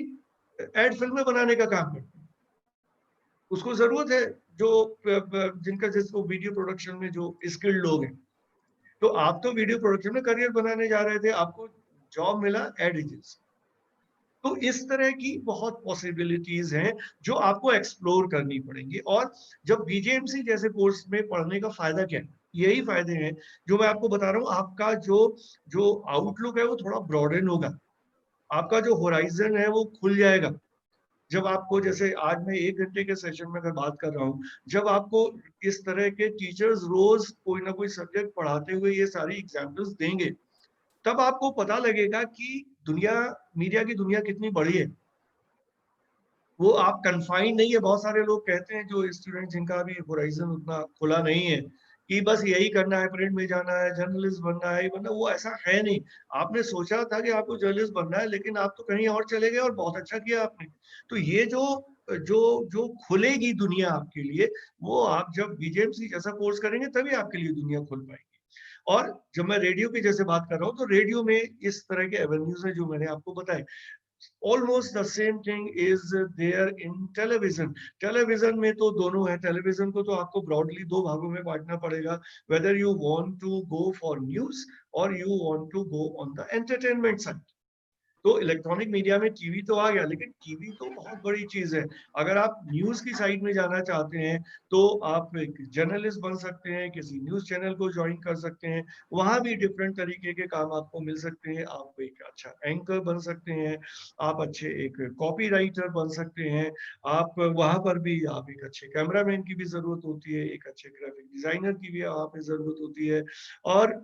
एड फिल्में बनाने का काम करती है। उसको जरूरत है जो जिनका जिसको वीडियो प्रोडक्शन में जो स्किल्ड लोग हैं। तो आप तो वीडियो प्रोडक्शन में करियर बनाने जा रहे थे, आपको जॉब मिला एड एजेंसी। तो इस तरह की बहुत पॉसिबिलिटीज हैं जो आपको एक्सप्लोर करनी पड़ेंगी। और जब बीजेएमसी जैसे कोर्स में पढ़ने का फायदा क्या है, यही फायदे हैं जो मैं आपको बता रहा हूँ। आपका जो जो आउटलुक है वो थोड़ा ब्रॉडन होगा, आपका जो होराइजन है वो खुल जाएगा। जब आपको, जैसे आज मैं 1 घंटे के सेशन में अगर बात कर रहा हूँ, जब आपको इस तरह के टीचर्स रोज कोई ना कोई सब्जेक्ट पढ़ाते हुए ये सारी एग्जाम्पल्स देंगे, तब आपको पता लगेगा कि दुनिया, मीडिया की दुनिया कितनी बड़ी है। वो आप कन्फाइंड नहीं है। बहुत सारे लोग कहते हैं, जो स्टूडेंट जिनका भी होराइजन उतना खुला नहीं है, कि बस यही करना है, प्रिंट में जाना है, जर्नलिस्ट बनना है, वरना वो ऐसा है नहीं। आपने सोचा था कि आपको जर्नलिस्ट बनना है, लेकिन आप तो कहीं और चले गए और बहुत अच्छा किया आपने। तो ये जो जो जो खुलेगी दुनिया आपके लिए, वो आप जब बीजेएमसी जैसा कोर्स करेंगे तभी आपके लिए दुनिया खुल पाएगी। और जब मैं रेडियो की जैसे बात कर रहा हूँ, तो रेडियो में इस तरह के एवेन्यूज हैं जो मैंने आपको बताए। Almost the same thing is there in television. Television में तो दोनों है। टेलीविजन को तो आपको ब्रॉडली दो भागों में बांटना पड़ेगा, whether you want to go for news or you want to go on the entertainment side. तो इलेक्ट्रॉनिक मीडिया में टीवी तो आ गया, लेकिन टीवी तो बहुत बड़ी चीज है। अगर आप न्यूज की साइड में जाना चाहते हैं तो आप एक जर्नलिस्ट बन सकते हैं, किसी न्यूज चैनल को ज्वाइन कर सकते हैं। वहां भी डिफरेंट तरीके के काम आपको मिल सकते हैं। आप एक अच्छा एंकर बन सकते हैं, आप अच्छे एक कॉपी राइटर बन सकते हैं। आप वहां पर भी आप एक अच्छे कैमरामैन की भी जरूरत होती है, एक अच्छे ग्राफिक डिजाइनर की भी वहां पे जरूरत होती है, और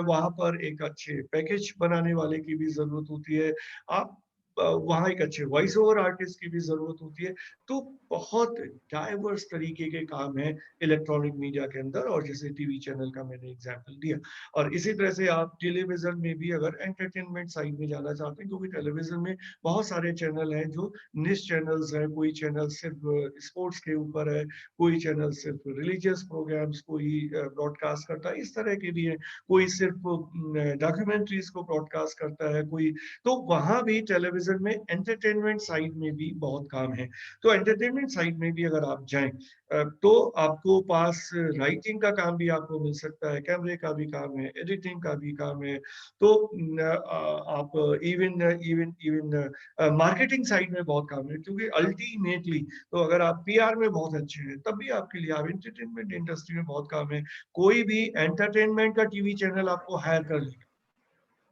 वहां पर एक अच्छे पैकेज बनाने वाले की भी जरूरत होती है। आप वहाँ एक अच्छे वॉइस ओवर आर्टिस्ट की भी जरूरत होती है। तो बहुत डाइवर्स तरीके के काम है इलेक्ट्रॉनिक मीडिया के अंदर, और जैसे टीवी चैनल का मैंने एग्जांपल दिया। और इसी तरह से आप टेलीविजन में भी अगर एंटरटेनमेंट साइड में जाना चाहते हैं, क्योंकि टेलीविजन में बहुत सारे चैनल हैं जो निश चैनल्स हैं। कोई चैनल सिर्फ स्पोर्ट्स के ऊपर है, कोई चैनल सिर्फ रिलीजियस प्रोग्राम्स को ही ब्रॉडकास्ट करता है, इस तरह के भी है। कोई सिर्फ डॉक्यूमेंट्रीज को ब्रॉडकास्ट करता है, कोई। तो वहां भी टेलीविजन में एंटरटेनमेंट साइड में भी बहुत काम है। तो एंटरटेनमेंट साइड में भी अगर आप जाएं, तो आपको पास राइटिंग का काम भी आपको मिल सकता है, कैमरे का भी काम है, एडिटिंग का भी काम है। तो आप even even even marketing side में बहुत काम है, क्योंकि अल्टीमेटली तो अगर आप पीआर में बहुत अच्छे हैं तब भी आपके लिए, आप एंटरटेनमेंट इंडस्ट्री में बहुत काम है। कोई भी एंटरटेनमेंट का टीवी चैनल आपको हायर कर लेगा।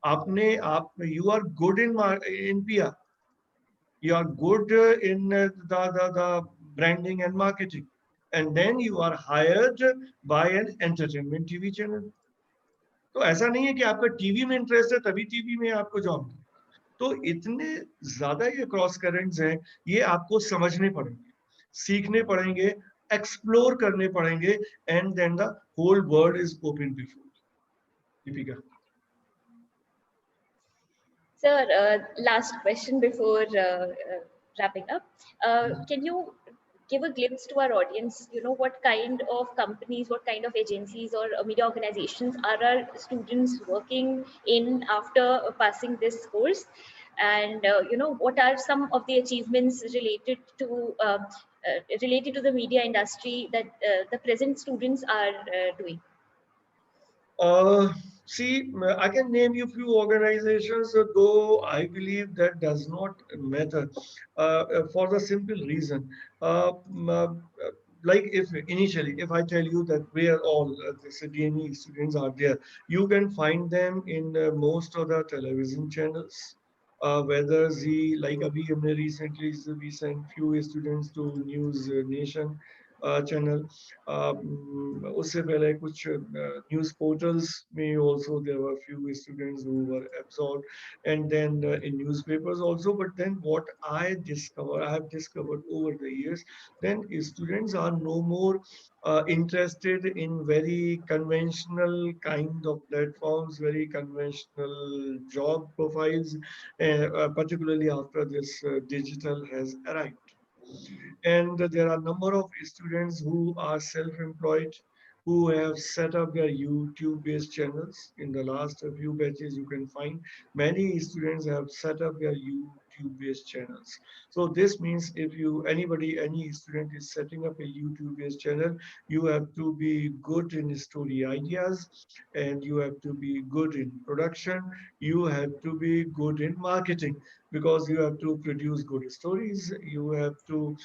आपने आप you are good in PR, you are good in the branding and marketing, and then you are hired by an entertainment TV channel. तो ऐसा नहीं है कि आपका टीवी में इंटरेस्ट है तभी टीवी में आपको जॉब मिले। तो इतने ज्यादा ये क्रॉस करेंट्स हैं, ये आपको समझने पड़ेंगे, सीखने पड़ेंगे, एक्सप्लोर करने पड़ेंगे, and then the whole world is open before. Deepika. Sir, last question before wrapping up. Can you give a glimpse to our audience, what kind of companies, what kind of agencies or media organizations are our students working in after passing this course? And, what are some of the achievements related to the media industry that the present students are doing? See, I can name you few organizations, though I believe that does not matter, for the simple reason. Like if I tell you that where all the CDME students are there, you can find them in most of the television channels. Whether the like abhi humne recently we sent few students to News Nation. channel. उससे पहले कुछ news portals में also there were few students who were absorbed, and then in newspapers also. But then what I have discovered over the years, then students are no more interested in very conventional kind of platforms, very conventional job profiles, particularly after this digital has arrived. And there are a number of students who are self-employed, who have set up their YouTube-based channels. In the last few batches, you can find many students have set up their YouTube-based channels. So this means if any student is setting up a YouTube-based channel, you have to be good in story ideas, and you have to be good in production. You have to be good in marketing, because you have to produce good stories. You have to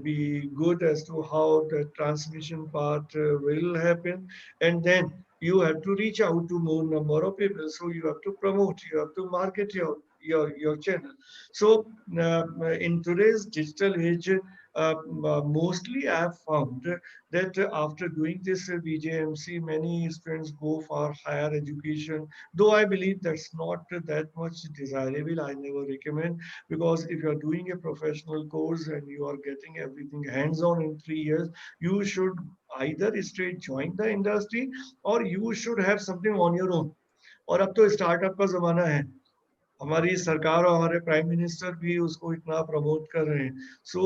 be good as to how the transmission part will happen, and then you have to reach out to more number of people. So you have to promote, you have to market your channel. So in today's digital age, mostly I have found that after doing this BJMC, many students go for higher education. Though I believe that's not that much desirable, I never recommend, because if you are doing a professional course and you are getting everything hands-on in 3 years, you should either straight join the industry, or you should have something on your own. और अब तो startup का जमाना है, हमारी सरकार और हमारे प्राइम मिनिस्टर भी उसको इतना प्रमोट कर रहे हैं. So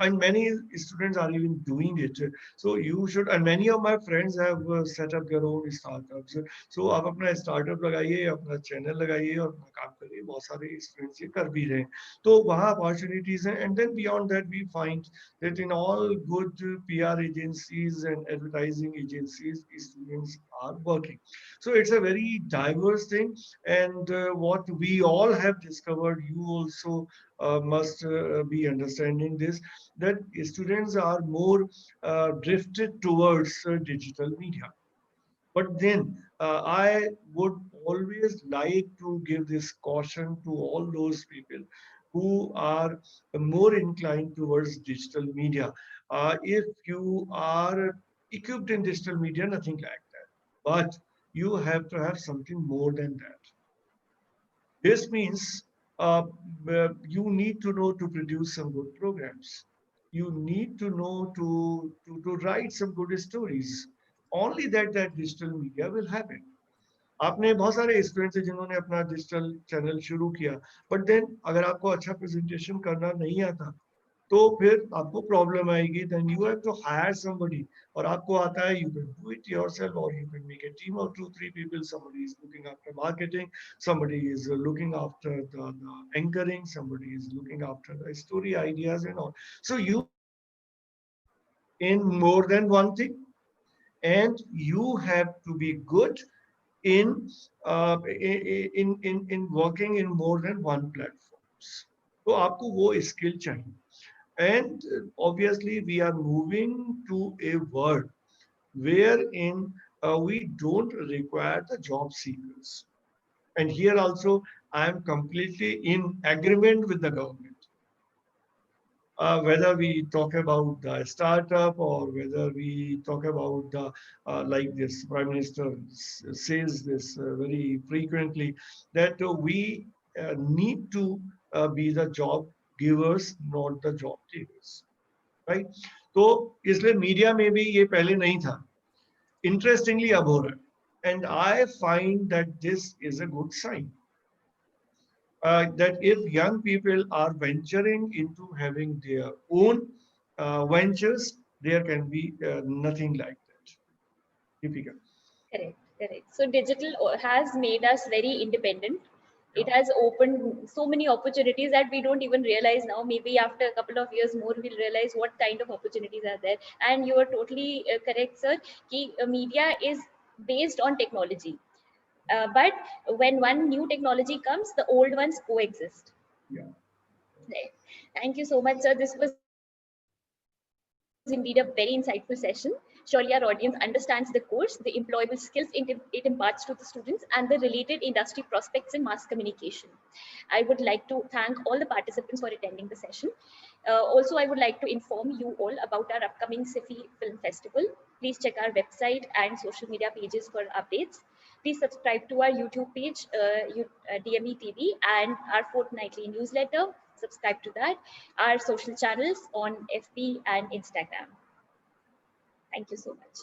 and many students are even doing it. So you should, and many of my friends have set up their own startups. So आप अपना स्टार्टअप लगाइए, अपना चैनल लगाइए और अपना काम करिए. बहुत सारे स्टूडेंट्स ये कर भी रहे हैं, तो वहाँ अपॉर्चुनिटीज हैं. And then beyond that we find that in all good PR agencies and advertising agencies, students are working. So it's a very diverse thing. And what we all have discovered, you also must be understanding this, that students are more drifted towards digital media. But then I would always like to give this caution to all those people who are more inclined towards digital media. If you are equipped in digital media, nothing like that. But you have to have something more than that. This means you need to know to produce some good programs. You need to know to write some good stories. Only that digital media will happen. आपने बहुत सारे students हैं जिन्होंने अपना digital channel शुरू किया, but then अगर आपको अच्छा प्रेजेंटेशन करना नहीं आता, तो फिर आपको प्रॉब्लम आएगी. Then you have to hire somebody, और आपको आता है, you can do it yourself, और you can make a team of 2-3 people. Somebody is looking after marketing, somebody is looking after the anchoring, somebody is looking after the story ideas and all. So you have to be good in more than one thing, and you have to be good in in working in more than one platforms. तो आपको वो skill चाहिए. And obviously we are moving to a world wherein we don't require the job seekers. And here also I am completely in agreement with the government. Whether we talk about the startup, or whether we talk about the like this prime minister says this very frequently, that we need to be the job givers, not the job takers, right? तो इसलिए media में भी ये पहले नहीं था, interestingly अब हो रहा है. And I find that this is a good sign, that if young people are venturing into having their own ventures, there can be nothing like that. Deepika. Correct, correct. So digital has made us very independent. It has opened so many opportunities that we don't even realize now. Maybe after a couple of years more, we'll realize what kind of opportunities are there. And you are totally correct, sir. Ki media is based on technology. But when one new technology comes, the old ones coexist. Yeah. Right. Thank you so much, sir. This was indeed a very insightful session. Surely our audience understands the course, the employable skills it imparts to the students, and the related industry prospects in mass communication. I would like to thank all the participants for attending the session. Also, I would like to inform you all about our upcoming SIFI Film Festival. Please check our website and social media pages for updates. Please subscribe to our YouTube page, DME TV, and our fortnightly newsletter. Subscribe to that. Our social channels on FB and Instagram. Thank you so much.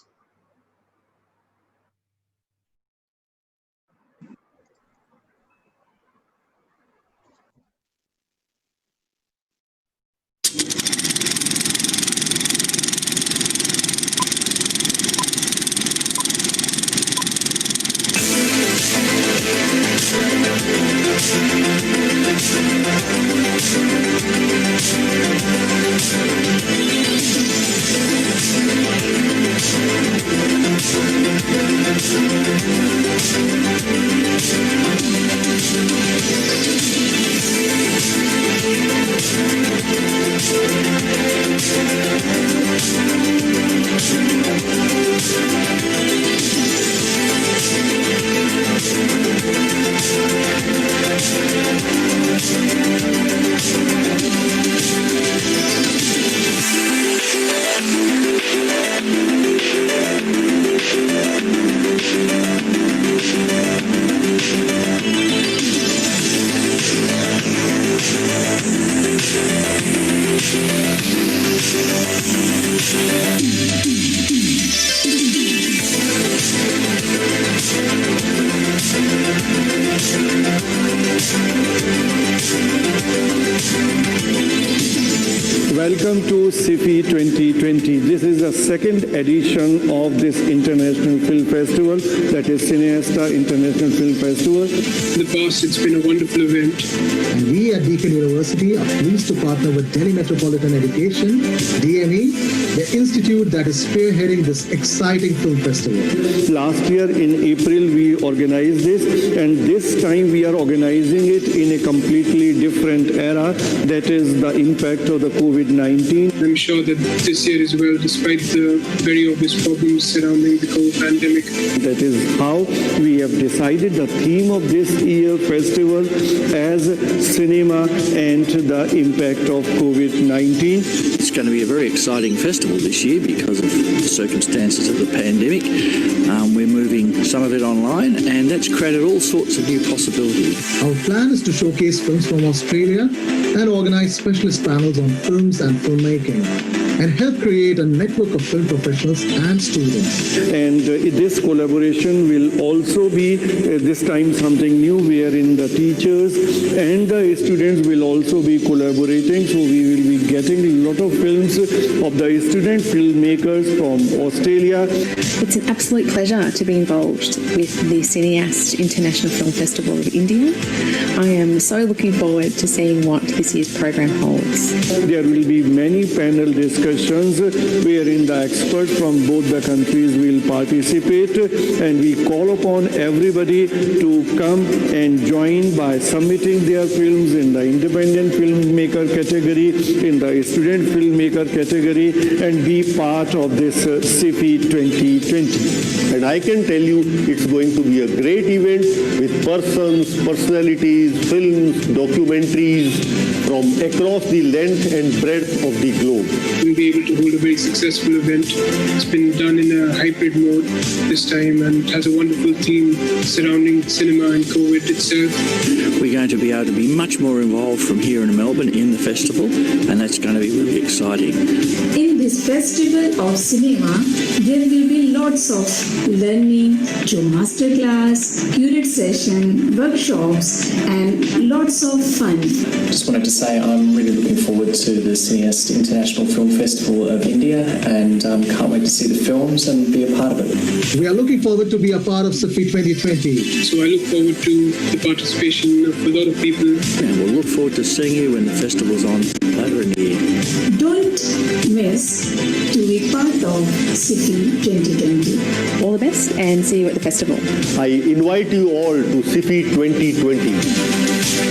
Welcome to SIFI 2020. This is the second edition of this International Film Festival, that is Cineasta International Film Festival. In the past, it's been a wonderful event. And we at Deakin University are pleased to partner with Delhi Metropolitan Education, DME, the institute that is spearheading this exciting film festival. Last year in April, we organized this, and this time we are organizing it in a completely different era, that is the impact of the COVID-19. I'm sure that this year as well, despite the very obvious problems surrounding the COVID pandemic. That is how we have decided the theme of this year festival as cinema and the impact of COVID-19. It's going to be a very exciting festival this year because of the circumstances of the pandemic. We're moving some of it online, and that's created all sorts of new possibilities. Our plan is to showcase films from Australia and organize specialist panels on films and filmmaking, and help create a network of film professionals and students. And this collaboration will also be this time something new, wherein the teachers and the students will also be collaborating. So we will be getting a lot of films of the student filmmakers from Australia. It's an absolute pleasure to be involved with the Cineast International Film Festival of India. I am so looking forward to seeing what this year's program holds. There will be many panel discussions wherein the experts from both the countries will participate, and we call upon everybody to come and join by submitting their films in the independent filmmaker category, in the student filmmaker category, and be part of this SIFI 2020. And I can tell you it's going to be a great event with persons, personalities, films, documentaries from across the length and breadth of the globe. We'll be able to hold a very successful event. It's been done in a hybrid mode this time and has a wonderful theme surrounding cinema and COVID itself. We're going to be able to be much more involved from here in Melbourne in the festival, and that's going to be really exciting. In this festival of cinema, there will be lots of learning, to masterclass, curated session, workshops, and lots of fun. Just wanted to say I'm really looking forward to the Cineast International Film Festival of India, and can't wait to see the films and be a part of it. We are looking forward to be a part of SIFI 2020. So I look forward to the participation of a lot of people. And we'll look forward to seeing you when the festival's on later in the year. Don't miss to be part of SIFI 2020. All the best and see you at the festival. I invite you all to SIFI 2020.